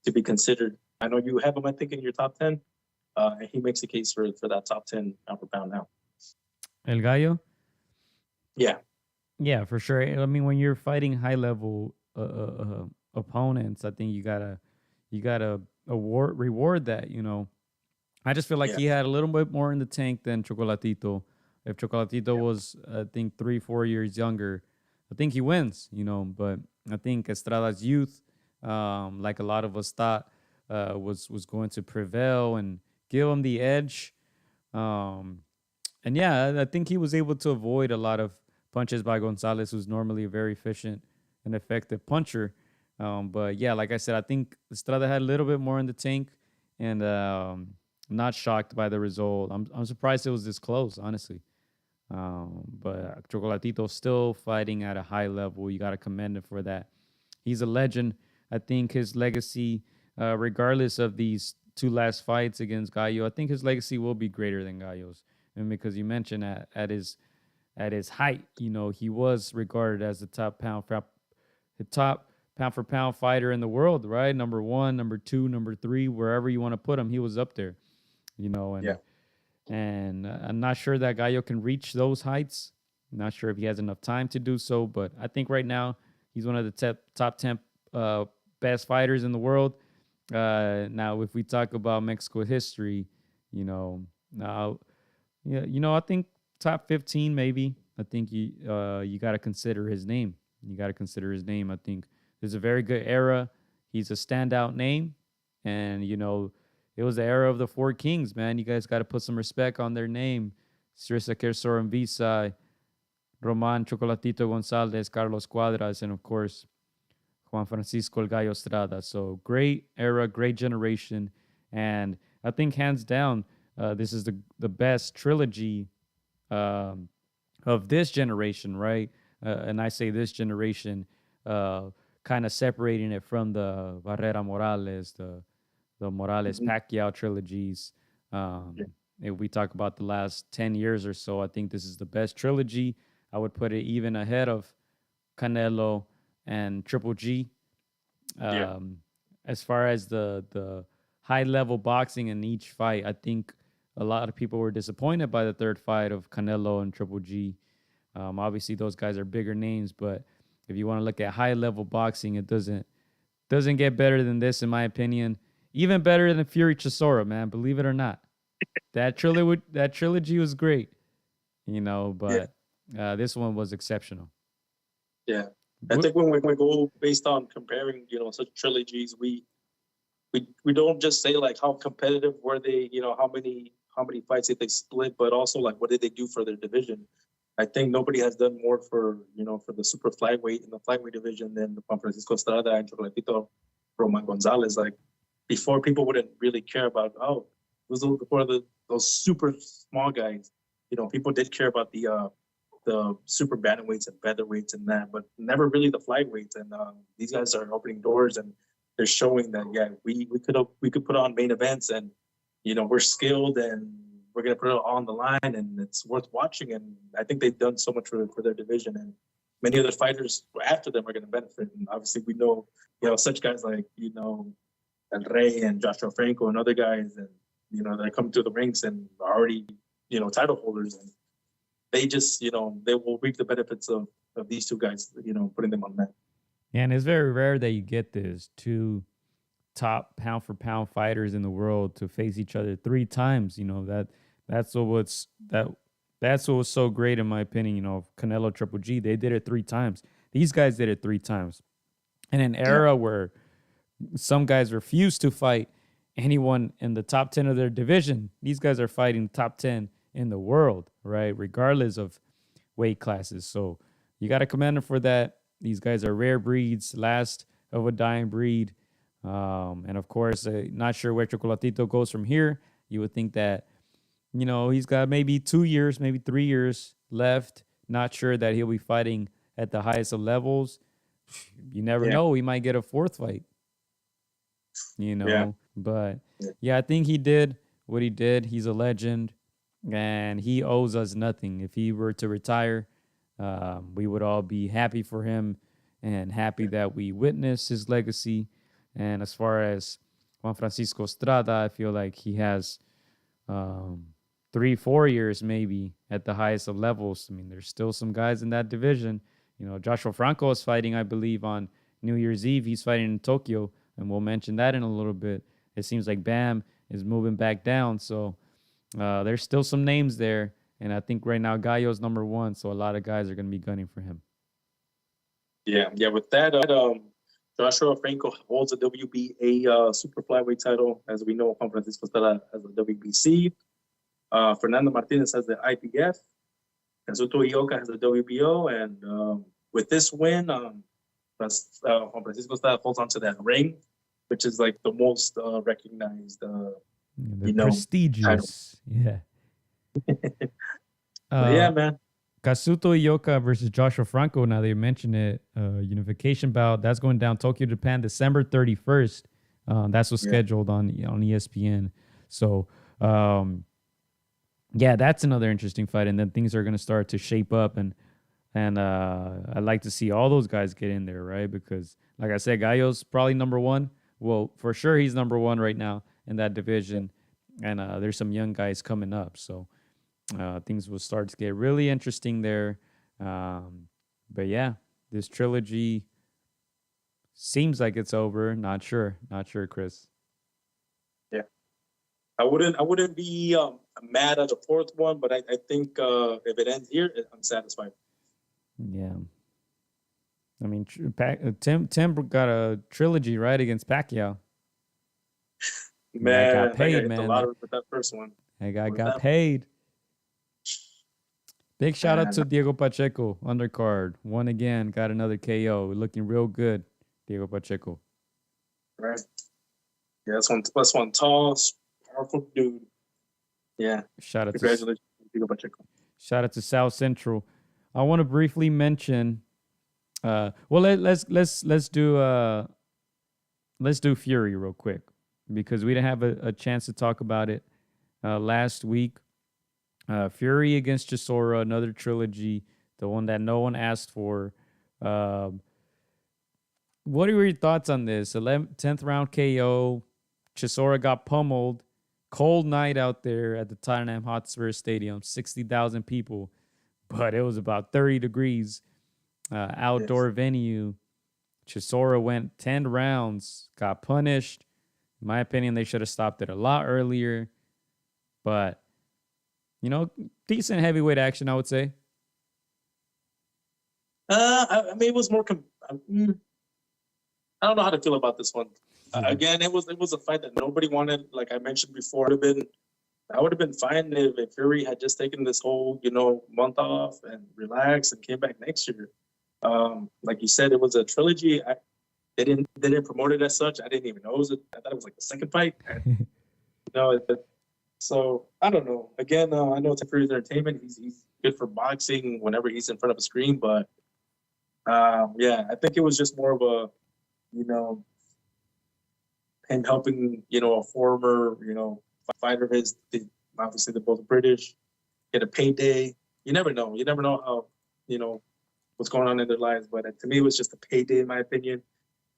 to be considered. I know you have him, I think, in your top 10. And he makes a case for that top 10 pound for pound now. El Gallo? Yeah. Yeah, for sure. I mean, when you're fighting high level opponents, I think you gotta reward that. You know, I just feel like he had a little bit more in the tank than Chocolatito. If Chocolatito was, I think, 3-4 years younger, I think he wins. You know, but I think Estrada's youth, like a lot of us thought, was going to prevail and give him the edge. And yeah, I think he was able to avoid a lot of punches by Gonzalez, who's normally a very efficient and effective puncher. But yeah, like I said, I think Estrada had a little bit more in the tank, and not shocked by the result. I'm surprised it was this close, honestly. But Chocolatito still fighting at a high level. You got to commend him for that. He's a legend. I think his legacy, regardless of these two last fights against Gallo, I think his legacy will be greater than Gallo's. And because you mentioned at his height, you know, he was regarded as the top pound for pound fighter in the world, right? Number 1, number 2, number 3, wherever you want to put him, he was up there, you know. And I'm not sure that Gallo can reach those heights. I'm not sure if he has enough time to do so, but I think right now he's one of the top 10 best fighters in the world. Now, if we talk about Mexico history, you know, I think top 15 maybe. I think you got to consider his name. You got to consider his name. I think there's a very good era. He's a standout name, and it was the era of the four kings, man. You guys got to put some respect on their name. Cesar Soren Visa, Roman Chocolatito Gonzalez, Carlos Cuadras, and of course Juan Francisco El Gallo Estrada. So great era, great generation, and I think hands down, this is the best trilogy um, of this generation, right? And I say this generation, kind of separating it from the Barrera Morales, the Morales Mhm. Pacquiao trilogies. Yeah. If we talk about the last 10 years or so, I think this is the best trilogy. I would put it even ahead of Canelo and Triple G. Yeah. As far as the high level boxing in each fight, I think a lot of people were disappointed by the third fight of Canelo and Triple G. Obviously, those guys are bigger names, but if you want to look at high level boxing, it doesn't get better than this, in my opinion. Even better than Fury Chisora, man. Believe it or not, that trilogy was great, Yeah. but this one was exceptional. Yeah. I think when we go based on comparing, such trilogies, we don't just say like how competitive were they, how many fights did they split, but also like what did they do for their division. I think nobody has done more for the super flyweight in the flyweight division than Juan Francisco Estrada and Chocolatito Roman Gonzalez. Like before, people wouldn't really care about those super small guys. People did care about the super bantamweights and featherweights and that, but never really the flyweights. And these guys are opening doors, and they're showing that we could put on main events, and we're skilled, and we're gonna put it on the line, and it's worth watching. And I think they've done so much for their division, and many other fighters after them are gonna benefit. And obviously, we know such guys like El Rey and Joshua Franco and other guys, and that come to the rings and are already title holders, and they just they will reap the benefits of these two guys putting them on that. And it's very rare that you get this two top pound for pound fighters in the world to face each other three times. That's what was so great in my opinion. Canelo Triple G, they did it three times. These guys did it three times. In an era where some guys refuse to fight anyone in the top 10 of their division, these guys are fighting top 10 in the world, right? Regardless of weight classes. So you got to commend them for that. These guys are rare breeds, last of a dying breed. And of course, not sure where Chocolatito goes from here. You would think that, he's got maybe 2 years, maybe 3 years left. Not sure that he'll be fighting at the highest of levels. You never know. He might get a fourth fight, Yeah. But yeah, I think he did what he did. He's a legend, and he owes us nothing. If he were to retire, we would all be happy for him and happy that we witnessed his legacy. And as far as Juan Francisco Estrada, I feel like he has 3-4 years maybe at the highest of levels. I mean, there's still some guys in that division. Joshua Franco is fighting, I believe, on New Year's Eve. He's fighting in Tokyo, and we'll mention that in a little bit. It seems like Bam is moving back down, so there's still some names there. And I think right now Gallo's number one, so a lot of guys are going to be gunning for him. Yeah. With that, Joshua Franco holds a WBA super flyweight title. As we know, Juan Francisco Estrada has a WBC. Fernando Martinez has the IBF. Kazuto Ioka has the WBO. And with this win, Juan Francisco Estrada holds onto that ring, which is like the most recognized, prestigious. Title. Yeah. Man. Kazuto Ioka versus Joshua Franco. Now they mentioned it. Unification bout. That's going down Tokyo, Japan, December 31st. That's what's scheduled on ESPN. So, that's another interesting fight. And then things are going to start to shape up. And I'd like to see all those guys get in there, right? Because, like I said, Gallo's probably number one. Well, for sure he's number one right now in that division. And there's some young guys coming up. So, things will start to get really interesting there. But yeah, this trilogy seems like it's over. Not sure, Chris. Yeah. I wouldn't be mad at the fourth one, but I think if it ends here, I'm satisfied. Yeah. I mean, Tim got a trilogy, right, against Pacquiao. Man, That got paid, I got hit man. the lottery with that first one. That guy With got that paid. Big shout out Man. to Diego Pacheco, undercard. Won again, got another KO. Looking real good, Diego Pacheco. Right. Yeah, that's one tall, powerful dude. Yeah. Shout out Congratulations, Diego Pacheco. Shout out to South Central. I want to briefly mention. Well, let's do Fury real quick because we didn't have a chance to talk about it last week. Fury against Chisora, another trilogy, the one that no one asked for. What are your thoughts on this? 10th round KO. Chisora got pummeled. Cold night out there at the Tottenham Hotspur Stadium, 60,000 people, but it was about 30 degrees. Outdoor venue. Chisora went 10 rounds, got punished. In my opinion, they should have stopped it a lot earlier. But, decent heavyweight action, I would say. I mean, it was more. I don't know how to feel about this one. Again, it was a fight that nobody wanted. Like I mentioned before, I would have been fine if Fury had just taken this whole month off and relaxed and came back next year. Like you said, it was a trilogy. They didn't promote it as such. I didn't even know I thought it was like the second fight. So I don't know. Again, I know it's a Fury's entertainment. He's good for boxing whenever he's in front of a screen, but yeah, I think it was just more of a him helping a former fighter of his. Obviously, they're both British. Get a payday. You never know. You never know how what's going on in their lives. But to me, it was just a payday, in my opinion.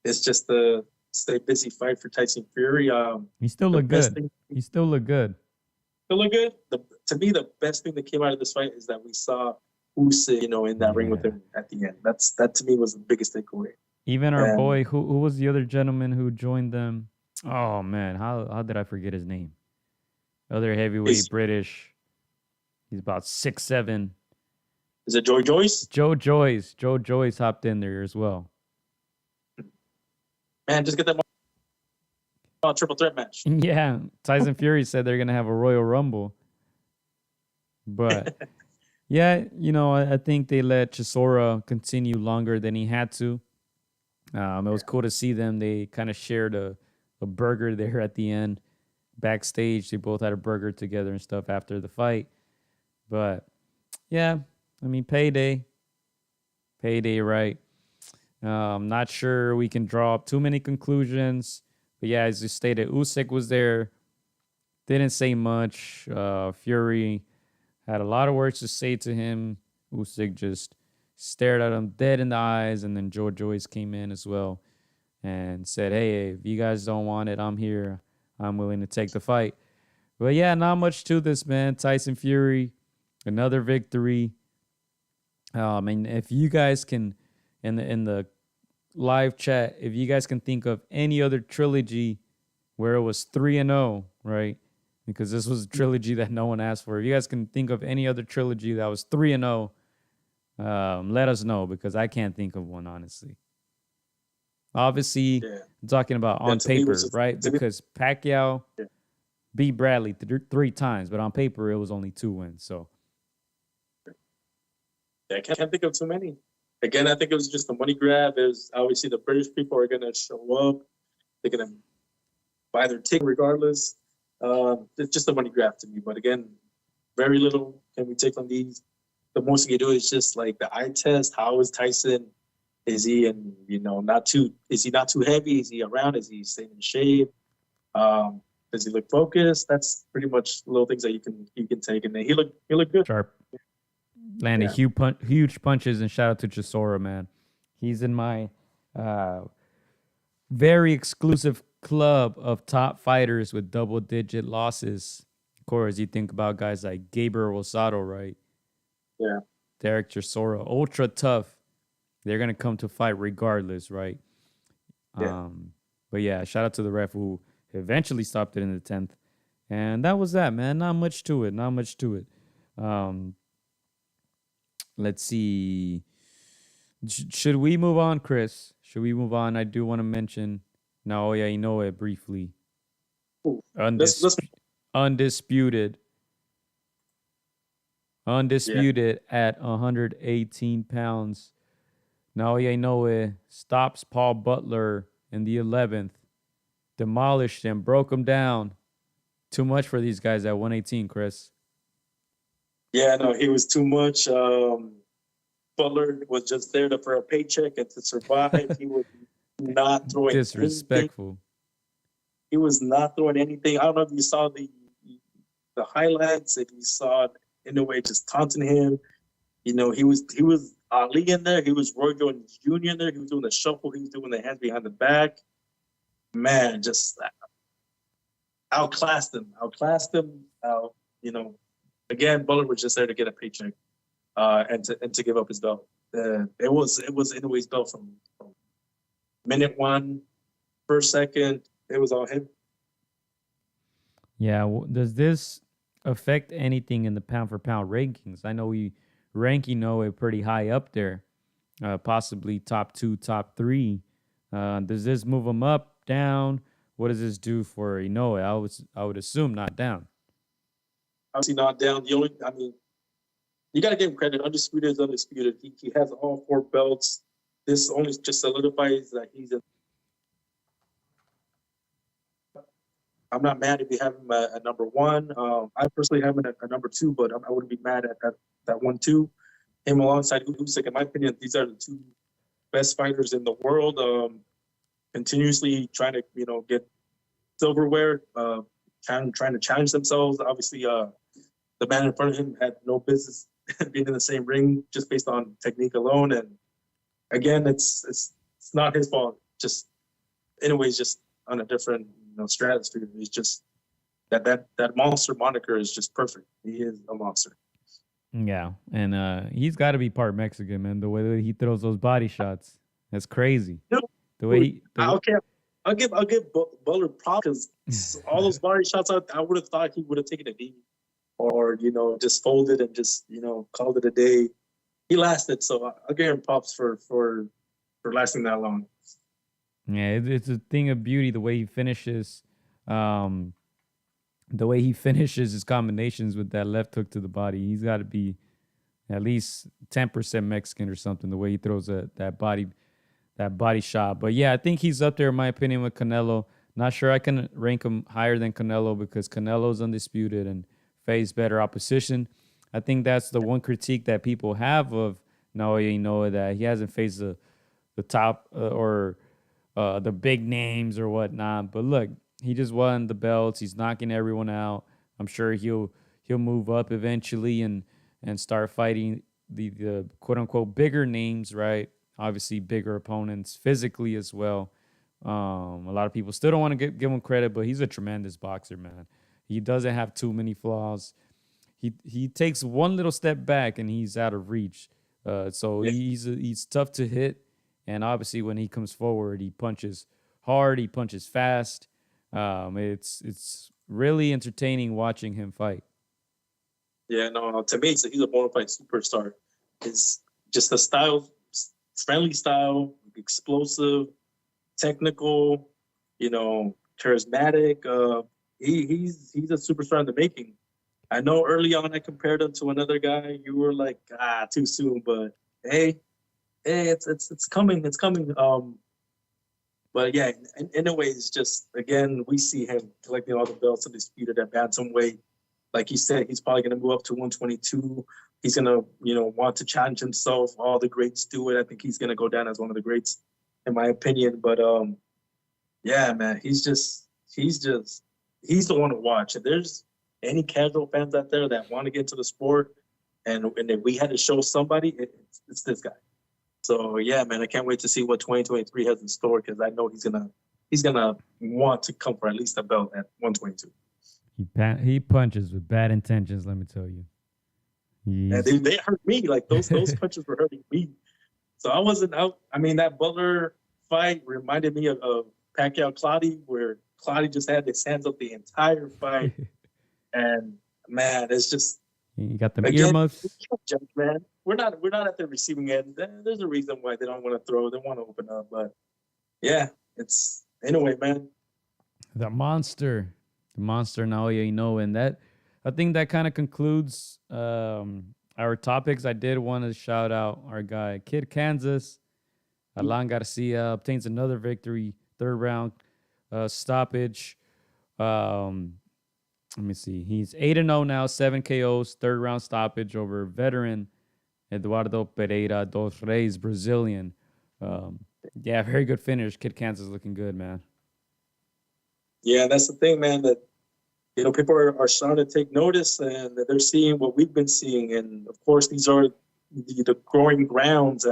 It's just a stay busy fight for Tyson Fury. He still looked good. He still looked good. Still look good. To me, the best thing that came out of this fight is that we saw Usyk, in that ring with him at the end. That to me was the biggest takeaway. Even our boy, who was the other gentleman who joined them? Oh man, how did I forget his name? Other heavyweight British. He's about 6'7". Is it Joe Joyce? Joe Joyce hopped in there as well. Man, just get that triple threat match. Yeah, Tyson Fury said they're gonna have a Royal Rumble, but yeah, I think they let Chisora continue longer than he had to. It was cool to see them. They kind of shared a burger there at the end, backstage. They both had a burger together and stuff after the fight. But yeah, I mean, payday, right? I'm not sure we can draw up too many conclusions. But yeah, as you stated, Usyk was there, didn't say much. Fury had a lot of words to say to him. Usyk just stared at him dead in the eyes, and then Joe Joyce came in as well and said, hey, if you guys don't want it, I'm here. I'm willing to take the fight. But yeah, not much to this, man. Tyson Fury, another victory. And if you guys can, in the live chat, if you guys can think of any other trilogy where it was 3-0, right? Because this was a trilogy that no one asked for. If you guys can think of any other trilogy that was 3-0, let us know, because I can't think of one, honestly. Obviously, I'm talking about on paper, right? Because Pacquiao beat Bradley 3 times, but on paper it was only 2 wins. So I can't think of too many. Again, I think it was just a money grab. It was obviously the British people are going to show up. They're going to buy their ticket regardless. It's just a money grab to me. But again, very little can we take on these. The most you can do is just like the eye test. How is Tyson? Is he is he not too heavy? Is he around? Is he staying in shape? Does he look focused? That's pretty much little things that you can take. And he looked good. Sharp. Landed huge punches, and shout out to Chisora, man. He's in my very exclusive club of top fighters with double-digit losses. Of course, you think about guys like Gabriel Rosado, right? Yeah. Derek Chisora, ultra tough. They're gonna come to fight regardless, right? Yeah. But yeah, shout out to the ref who eventually stopped it in the 10th. And that was that, man. Not much to it. Not much to it. Um, let's see. Should we move on, Chris? Should we move on? I do want to mention Naoya Inoue briefly. Ooh, let's Undisputed. yeah. Undisputed at 118 pounds. Naoya Inoue stops Paul Butler in the 11th. Demolished him, broke him down. Too much for these guys at 118, Chris. Yeah, no, he was too much. Butler was just there for a paycheck and to survive. He was not throwing anything. Disrespectful. He was not throwing anything. I don't know if you saw the highlights, if you saw in a way just taunting him. You know, he was Ali in there. He was Roy Jones Jr. in there. He was doing the shuffle. He was doing the hands behind the back. Man, just outclassed him. You know, again, Butler was just there to get a paycheck and to give up his belt. It was Inoue's belt from minute one, first second. It was all him. Yeah. Does this affect anything in the pound for pound rankings? I know we rank Inoue pretty high up there, possibly top 2, top 3. Does this move him up, down? What does this do for Inoue? I would assume not down. Obviously not down. You got to give him credit. Undisputed is undisputed. He has all 4 belts. This only just solidifies that he's in. I'm not mad if you have him at number 1. I personally have him at number 2, but I wouldn't be mad at that 1-2. Him alongside Usyk, in my opinion, these are the 2 best fighters in the world. Continuously trying to, get silverware, trying to challenge themselves. Obviously, the man in front of him had no business being in the same ring just based on technique alone. And again, it's not his fault. Just in a way, it's just on a different stratosphere. He's just that monster moniker is just perfect. He is a monster. Yeah, and he's got to be part Mexican, man. The way that he throws those body shots, that's crazy. The way I'll give Butler props because all those body shots, I would have thought he would have taken a knee or just folded and just called it a day. He lasted, so I'll give him props for lasting that long. Yeah, it's a thing of beauty the way he finishes, his combinations with that left hook to the body. He's got to be at least 10% Mexican or something. The way he throws that body shot. But yeah, I think he's up there in my opinion with Canelo. Not sure I can rank him higher than Canelo because Canelo's undisputed and faced better opposition. I think that's the one critique that people have of Naoya Inoue, that he hasn't faced the top or the big names or whatnot. But look, he just won the belts. He's knocking everyone out. I'm sure he'll move up eventually and start fighting the quote unquote bigger names, right? Obviously bigger opponents physically as well. A lot of people still don't want to give him credit, but he's a tremendous boxer, man. He doesn't have too many flaws. He takes one little step back and he's out of reach. He's tough to hit. And obviously when he comes forward, he punches hard, he punches fast. It's really entertaining watching him fight. Yeah, no, to me, he's a bona fide superstar. It's just a style, friendly style, explosive, technical, charismatic. He's a superstar in the making. I know early on I compared him to another guy. You were like, too soon, but hey, it's coming. But yeah, in a way, it's just, again, we see him collecting all the belts undisputed at bantamweight. Like he said, he's probably going to move up to 122. He's going to, want to challenge himself. All the greats do it. I think he's going to go down as one of the greats, in my opinion. But yeah, man, he's the one to watch. If there's any casual fans out there that want to get into the sport, and if we had to show somebody, it's this guy. So yeah, man, I can't wait to see what 2023 has in store because I know he's gonna want to come for at least a belt at 122. He punches with bad intentions, let me tell you. Yeah, they hurt me. Like those punches were hurting me. So I wasn't out. I mean, that Butler fight reminded me of Pacquiao Clottey, where Claudio just had his hands up the entire fight. And man, it's just You got them again, earmuffs. man. We're not at the receiving end. There's a reason why they don't want to throw. They want to open up. But yeah, it's anyway, man. The monster Naoya Inoue, and that I think that kind of concludes our topics. I did want to shout out our guy Kid Kansas. Alan Garcia obtains another victory, third round stoppage. Let me see. He's 8-0 now, 7 KOs, third round stoppage over veteran Eduardo Pereira dos Reis, Brazilian. Yeah, very good finish. Kid Kansas looking good, man. Yeah, that's the thing, man, that, you know, people are starting to take notice and that they're seeing what we've been seeing. And of course, these are the growing grounds.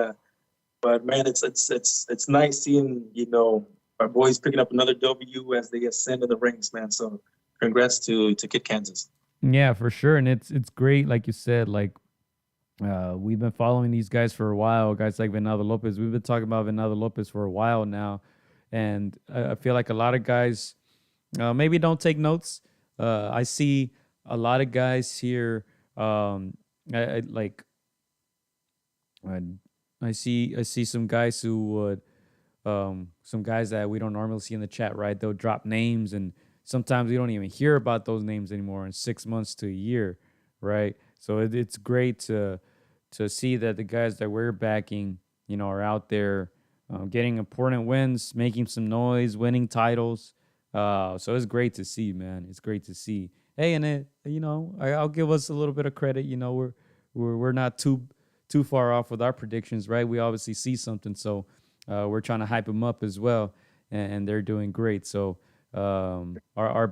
But man, it's nice seeing, you know, our boys picking up another W as they ascend in the ranks, man. So congrats to Kid Kansas. Yeah, for sure. And it's great, like you said, like we've been following these guys for a while, guys like Venado Lopez. We've been talking about Venado Lopez for a while now. And I feel like a lot of guys maybe don't take notes. I see a lot of guys here. I see some guys who would, some guys that we don't normally see in the chat, right? They'll drop names, and sometimes we don't even hear about those names anymore in 6 months to a year, right? So it's great to see that the guys that we're backing, you know, are out there getting important wins, making some noise, winning titles. So it's great to see, man. It's great to see. Hey, and it, you know, I'll give us a little bit of credit. You know, we're not too far off with our predictions, right? We obviously see something, so we're trying to hype them up as well, and they're doing great. So our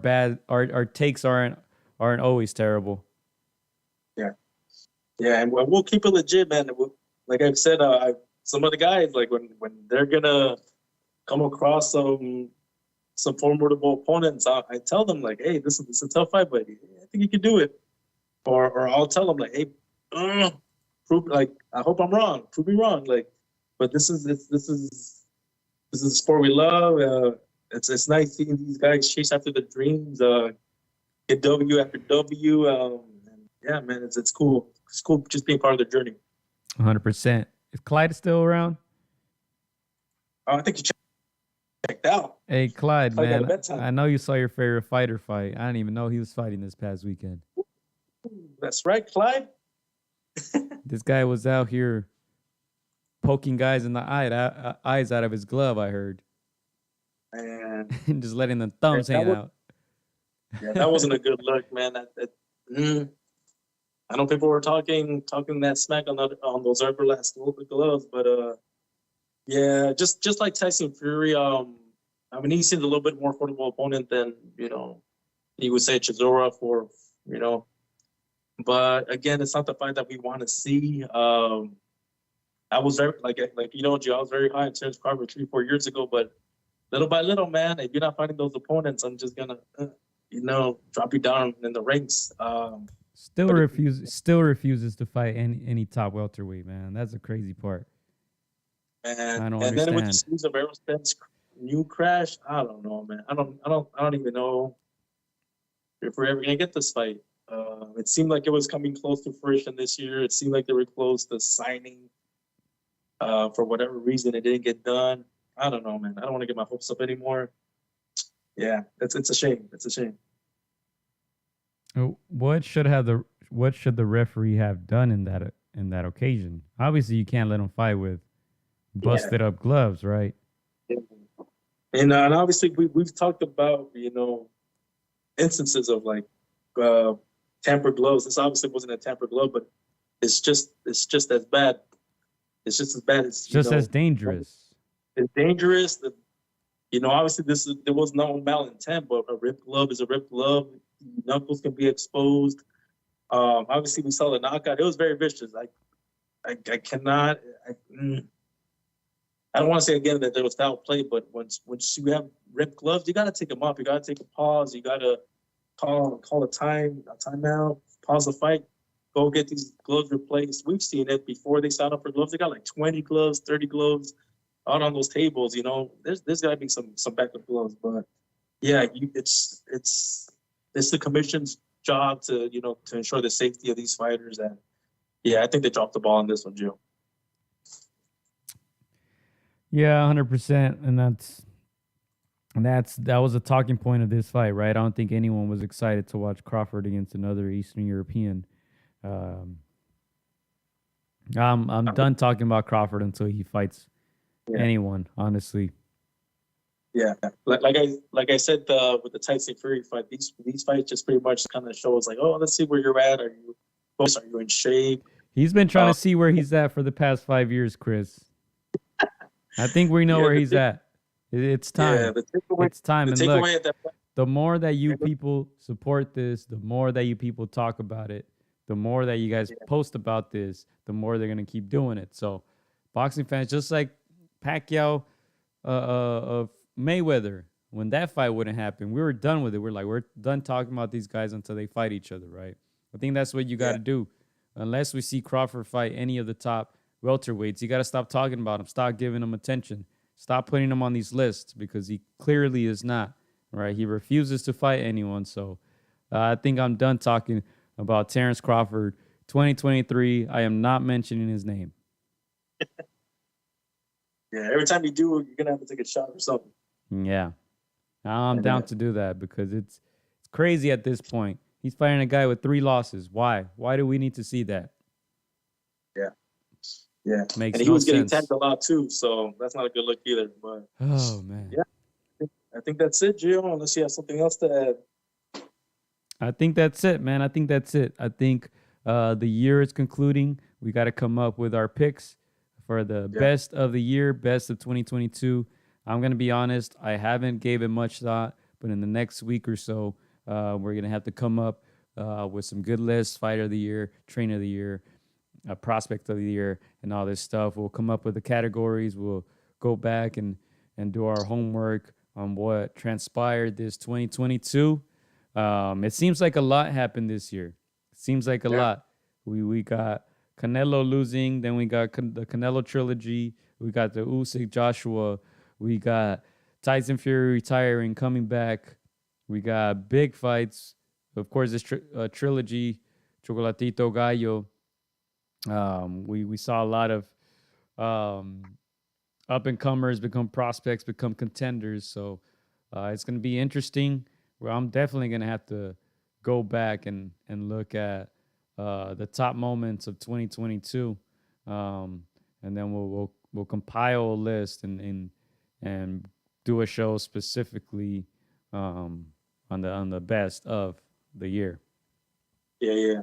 takes aren't always terrible. Yeah, and we'll keep it legit, man. Like I've said, some of the guys, like when they're gonna come across some formidable opponents, I tell them like, hey, this is a tough fight, but I think you can do it. Or I'll tell them like, hey, prove, like, I hope I'm wrong. Prove me wrong. Like, but this is a sport we love. It's nice seeing these guys chase after the dreams, get W after W. And yeah, man, it's cool. It's cool just being part of the journey. 100%. Is Clyde still around? I think you checked out. Hey, Clyde, man, bedtime. I know you saw your favorite fighter fight. I didn't even know he was fighting this past weekend. That's right, Clyde. This guy was out here poking guys in the eyes out of his glove, I heard. And just letting the thumbs hang out. Yeah, that wasn't a good look, man. I know people were talking that smack on those everlasting gloves, but yeah, just like Tyson Fury, I mean, he seemed a little bit more formidable opponent than, you know, he would say Chisora for, you know. But again, it's not the fight that we want to see. I was very, like you know, Joe, I was very high in Terence Crawford 3-4 years ago, but little by little, man, if you're not fighting those opponents, I'm just gonna, you know, drop you down in the ranks. Still refuses to fight any top welterweight, man. That's the crazy part. And I don't understand. Then with the understand. news of Aerospace's new crash, I don't know, man. I don't even know if we're ever gonna get this fight. It seemed like it was coming close to fruition this year. It seemed like they were close to signing. For whatever reason, it didn't get done. I don't know, man. I don't want to get my hopes up anymore. Yeah, it's a shame. It's a shame. What should the referee have done in that occasion? Obviously, you can't let him fight with busted up gloves, right? And obviously, we've talked about, you know, instances of like tampered gloves. This obviously wasn't a tampered glove, but it's just as bad. It's just as bad as as dangerous. It's dangerous. You know, obviously there was no malintent, but a ripped glove is a ripped glove. Knuckles can be exposed. Obviously, we saw the knockout. It was very vicious. I cannot. I don't want to say again that there was foul play, but once you have ripped gloves, you got to take them off. You got to take a pause. You got to call a timeout, pause the fight, go get these gloves replaced. We've seen it before they sign up for gloves. They got like 20 gloves, 30 gloves out on those tables. You know, there's got to be some backup gloves. But yeah, it's the commission's job to to ensure the safety of these fighters. And yeah, I think they dropped the ball on this one, Joe. Yeah, 100%. And that was a talking point of this fight, right? I don't think anyone was excited to watch Crawford against another Eastern European. I'm done talking about Crawford until he fights anyone, honestly. Yeah, like I said with the Tyson Fury fight, these fights just pretty much kind of shows like, oh, let's see where you're at. Are you close? Are you in shape? He's been trying to see where he's at for the past 5 years, Chris. I think we know where he's at. It's time. It's time. And look, the more that you people support this, the more that you people talk about it, the more that you guys post about this, the more they're going to keep doing it. So boxing fans, just like Pacquiao of Mayweather, when that fight wouldn't happen, we were done with it. We're done talking about these guys until they fight each other, right? I think that's what you got to do. Unless we see Crawford fight any of the top welterweights, you got to stop talking about him. Stop giving him attention. Stop putting him on these lists because he clearly is not, right? He refuses to fight anyone. So I think I'm done talking about Terrence Crawford. 2023, I am not mentioning his name. Yeah, every time you do, you're going to have to take a shot or something. Yeah. I'm down to do that because it's crazy at this point. He's fighting a guy with 3 losses. Why? Why do we need to see that? Yeah. Yeah. Makes and he was getting tagged a lot too, so that's not a good look either. But oh man. Yeah. I think that's it, Gio, unless you have something else to add. I think that's it, man. I think that's it. I think the year is concluding. We got to come up with our picks for the best of the year, best of 2022. I'm going to be honest. I haven't gave it much thought, but in the next week or so, we're going to have to come up with some good lists, fighter of the year, trainer of the year, prospect of the year, and all this stuff. We'll come up with the categories. We'll go back and do our homework on what transpired this 2022. It seems like a lot happened this year. It seems like a lot. We got Canelo losing, then we got the Canelo trilogy. We got the Usyk Joshua. We got Tyson Fury retiring, coming back. We got big fights. Of course, this trilogy, Chocolatito, Gallo. We saw a lot of up-and-comers become prospects, become contenders. So it's going to be interesting. Well, I'm definitely going to have to go back and look at the top moments of 2022. And then we'll compile a list and do a show specifically on the best of the year. Yeah.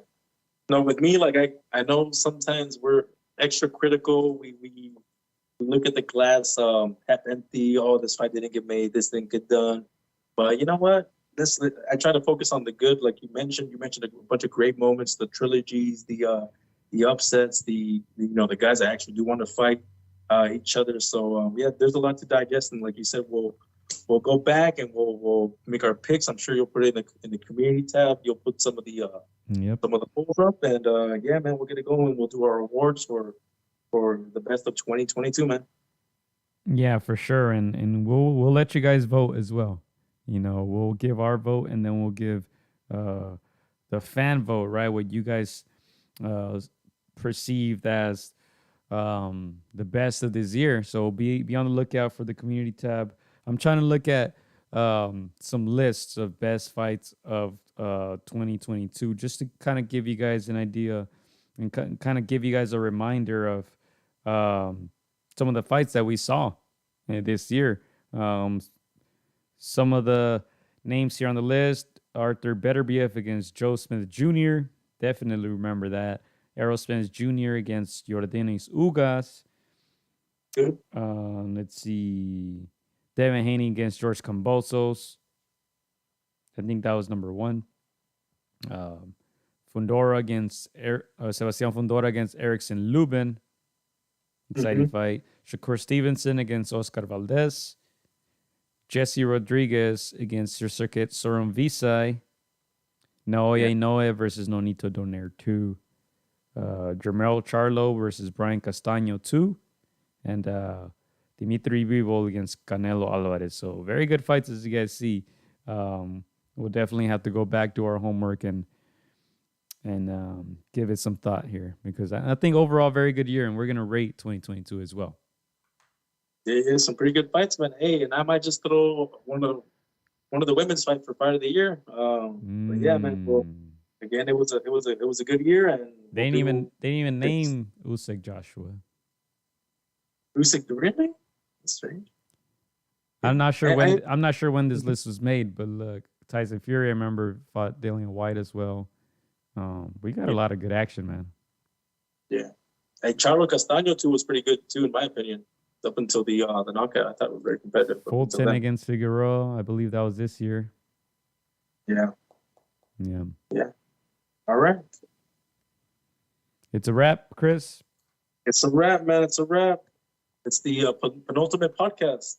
No, with me, like I know sometimes we're extra critical. We look at the glass half empty. Oh, this fight didn't get made. This didn't get done. But you know what? I try to focus on the good, like you mentioned. You mentioned a bunch of great moments, the trilogies, the upsets, the guys that actually do want to fight each other. So there's a lot to digest, and like you said, we'll go back and we'll make our picks. I'm sure you'll put it in the community tab. You'll put some of the polls up, and man, we'll get it going. We'll do our awards for the best of 2022, man. Yeah, for sure, and we'll let you guys vote as well. We'll give our vote, and then we'll give the fan vote, right? What you guys perceived as the best of this year. So be on the lookout for the community tab. I'm trying to look at some lists of best fights of 2022, just to kind of give you guys an idea and kind of give you guys a reminder of some of the fights that we saw this year. Some of the names here on the list: Arthur Beterbiev against Joe Smith Jr. Definitely remember that. Errol Spence Jr. against Yordenis Ugas. Let's see. Devin Haney against George Kambosos. I think that was number 1. Fundora against Sebastian Fundora against Erickson Lubin. Exciting fight. Shakur Stevenson against Oscar Valdez. Jesse Rodriguez against Sir Circuit Sorum Visai. Naoya Inoue versus Nonito Donaire 2. Jermel Charlo versus Brian Castaño 2. And Dimitri Bivol against Canelo Alvarez. So very good fights, as you guys see. We'll definitely have to go back to our homework and give it some thought here, because I think overall very good year, and we're gonna rate 2022 as well. Yeah, some pretty good fights, man. Hey, and I might just throw one of the women's fight for fight of the year. But yeah, man. Well, again, it was a good year, and they didn't even name Usyk Joshua. Usyk, really? That's strange. I'm not sure when this list was made, but look, Tyson Fury, I remember, fought Dillian White as well. We got a lot of good action, man. Yeah. Hey, Charlo Castaño too was pretty good too, in my opinion. Up until the knockout, I thought it was very competitive. Fulton against Figueroa, I believe that was this year. Yeah. All right. It's a wrap, Chris. It's a wrap, man. It's a wrap. It's the penultimate podcast.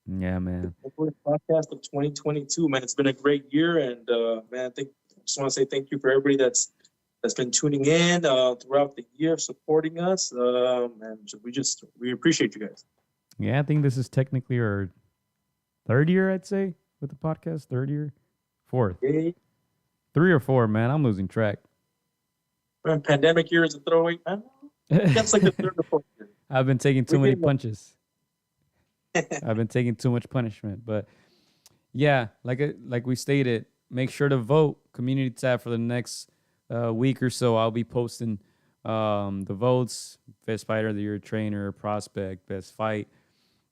Yeah, man. Podcast of 2022, man. It's been a great year, and man, I just want to say thank you for everybody that's been tuning in throughout the year, supporting us, and we appreciate you guys. Yeah, I think this is technically our third year, I'd say, with the podcast. Third year, fourth, 3 or 4, man. I'm losing track. Man, pandemic year is a throwaway. I don't know. That's like the third or fourth year. I've been taking too many punches. I've been taking too much punishment, but yeah, like we stated, make sure to vote community tab for the next week or so. I'll be posting the votes: best fighter of the year, trainer, prospect, best fight,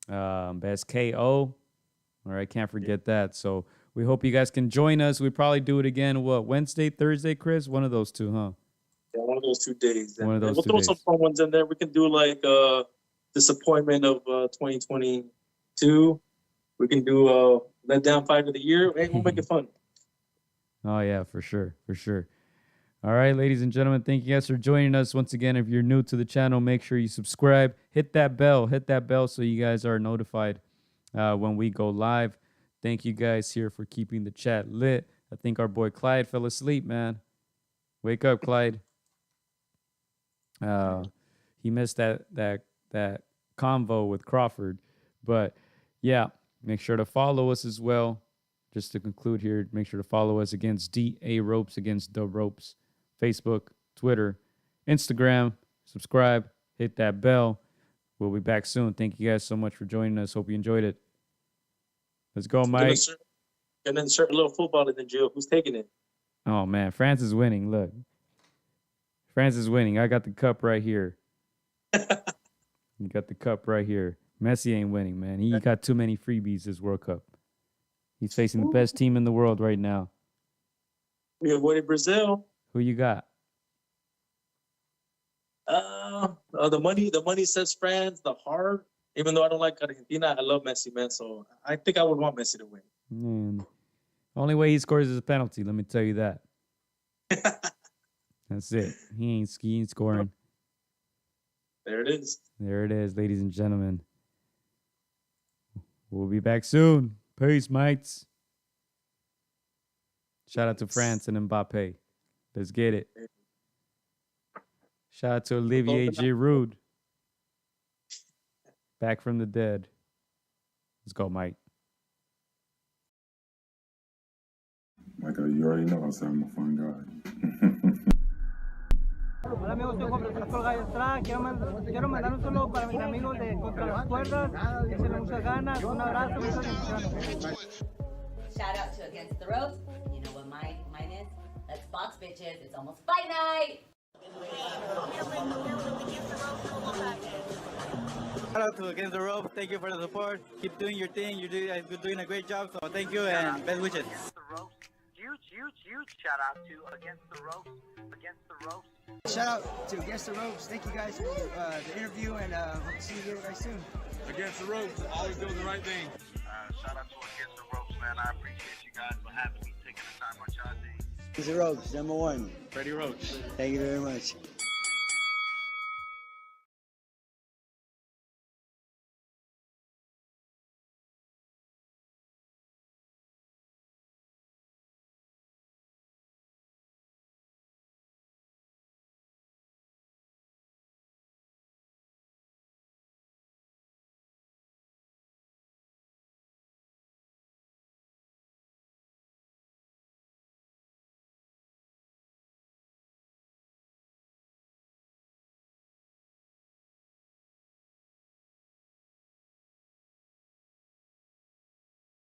best KO. All right, can't forget that. So we hope you guys can join us. We probably do it again. What, Wednesday, Thursday, Chris? One of those two, huh? Yeah, one of those 2 days. One of those we'll 2 throw days. some fun ones in there. We can do like disappointment of 2022. We can do let down fight of the year. Hey, we'll make it fun. Oh yeah, for sure. All right, ladies and gentlemen, thank you guys for joining us once again. If you're new to the channel, make sure you subscribe, hit that bell so you guys are notified when we go live. Thank you guys here for keeping the chat lit. I think our boy Clyde fell asleep, man. Wake up, Clyde. He missed that convo with Crawford, but yeah, make sure to follow us as well. Just to conclude here, make sure to follow us against DAropes, against the ropes, Facebook, Twitter, Instagram. Subscribe, hit that bell. We'll be back soon. Thank you guys so much for joining us. Hope you enjoyed it. Let's go, Mike. Gonna insert a little football in the jail. Who's taking it? Oh man, France is winning. Look, France is winning. I got the cup right here. You got the cup right here. Messi ain't winning, man. He got too many freebies this World Cup. He's facing the best team in the world right now. We avoided Brazil. Who you got? The money says France. The heart, even though I don't like Argentina, I love Messi, man. So I think I would want Messi to win. Man, only way he scores is a penalty. Let me tell you that. That's it. He ain't scoring. There it is. There it is, ladies and gentlemen. We'll be back soon. Peace, mates. Shout out to France and Mbappe. Let's get it. Shout out to Olivier Giroud. Back from the dead. Let's go, Mike. Michael, you already know I'm a fun guy. Hola amigos, soy Gallo Estrada. Quiero mandar un saludo para mis amigos de Contra las Cuerdas. Échenle muchas ganas. Un abrazo, muchas bendiciones. Shout out to Against the Ropes. You know what mine is? Let's box, bitches. It's almost fight night. Shout out to Against the Ropes. Thank you for the support. Keep doing your thing. You're doing a great job. So thank you and best wishes. Huge shout out to Against the Ropes. Shout out to Against the Ropes. Thank you guys for the interview, and hope to see you very soon. Against the Ropes, always doing the right thing. Shout out to Against the Ropes, man. I appreciate you guys for having me, taking the time on y'all day. Against the Ropes, #1. Freddie Roach. Thank you very much.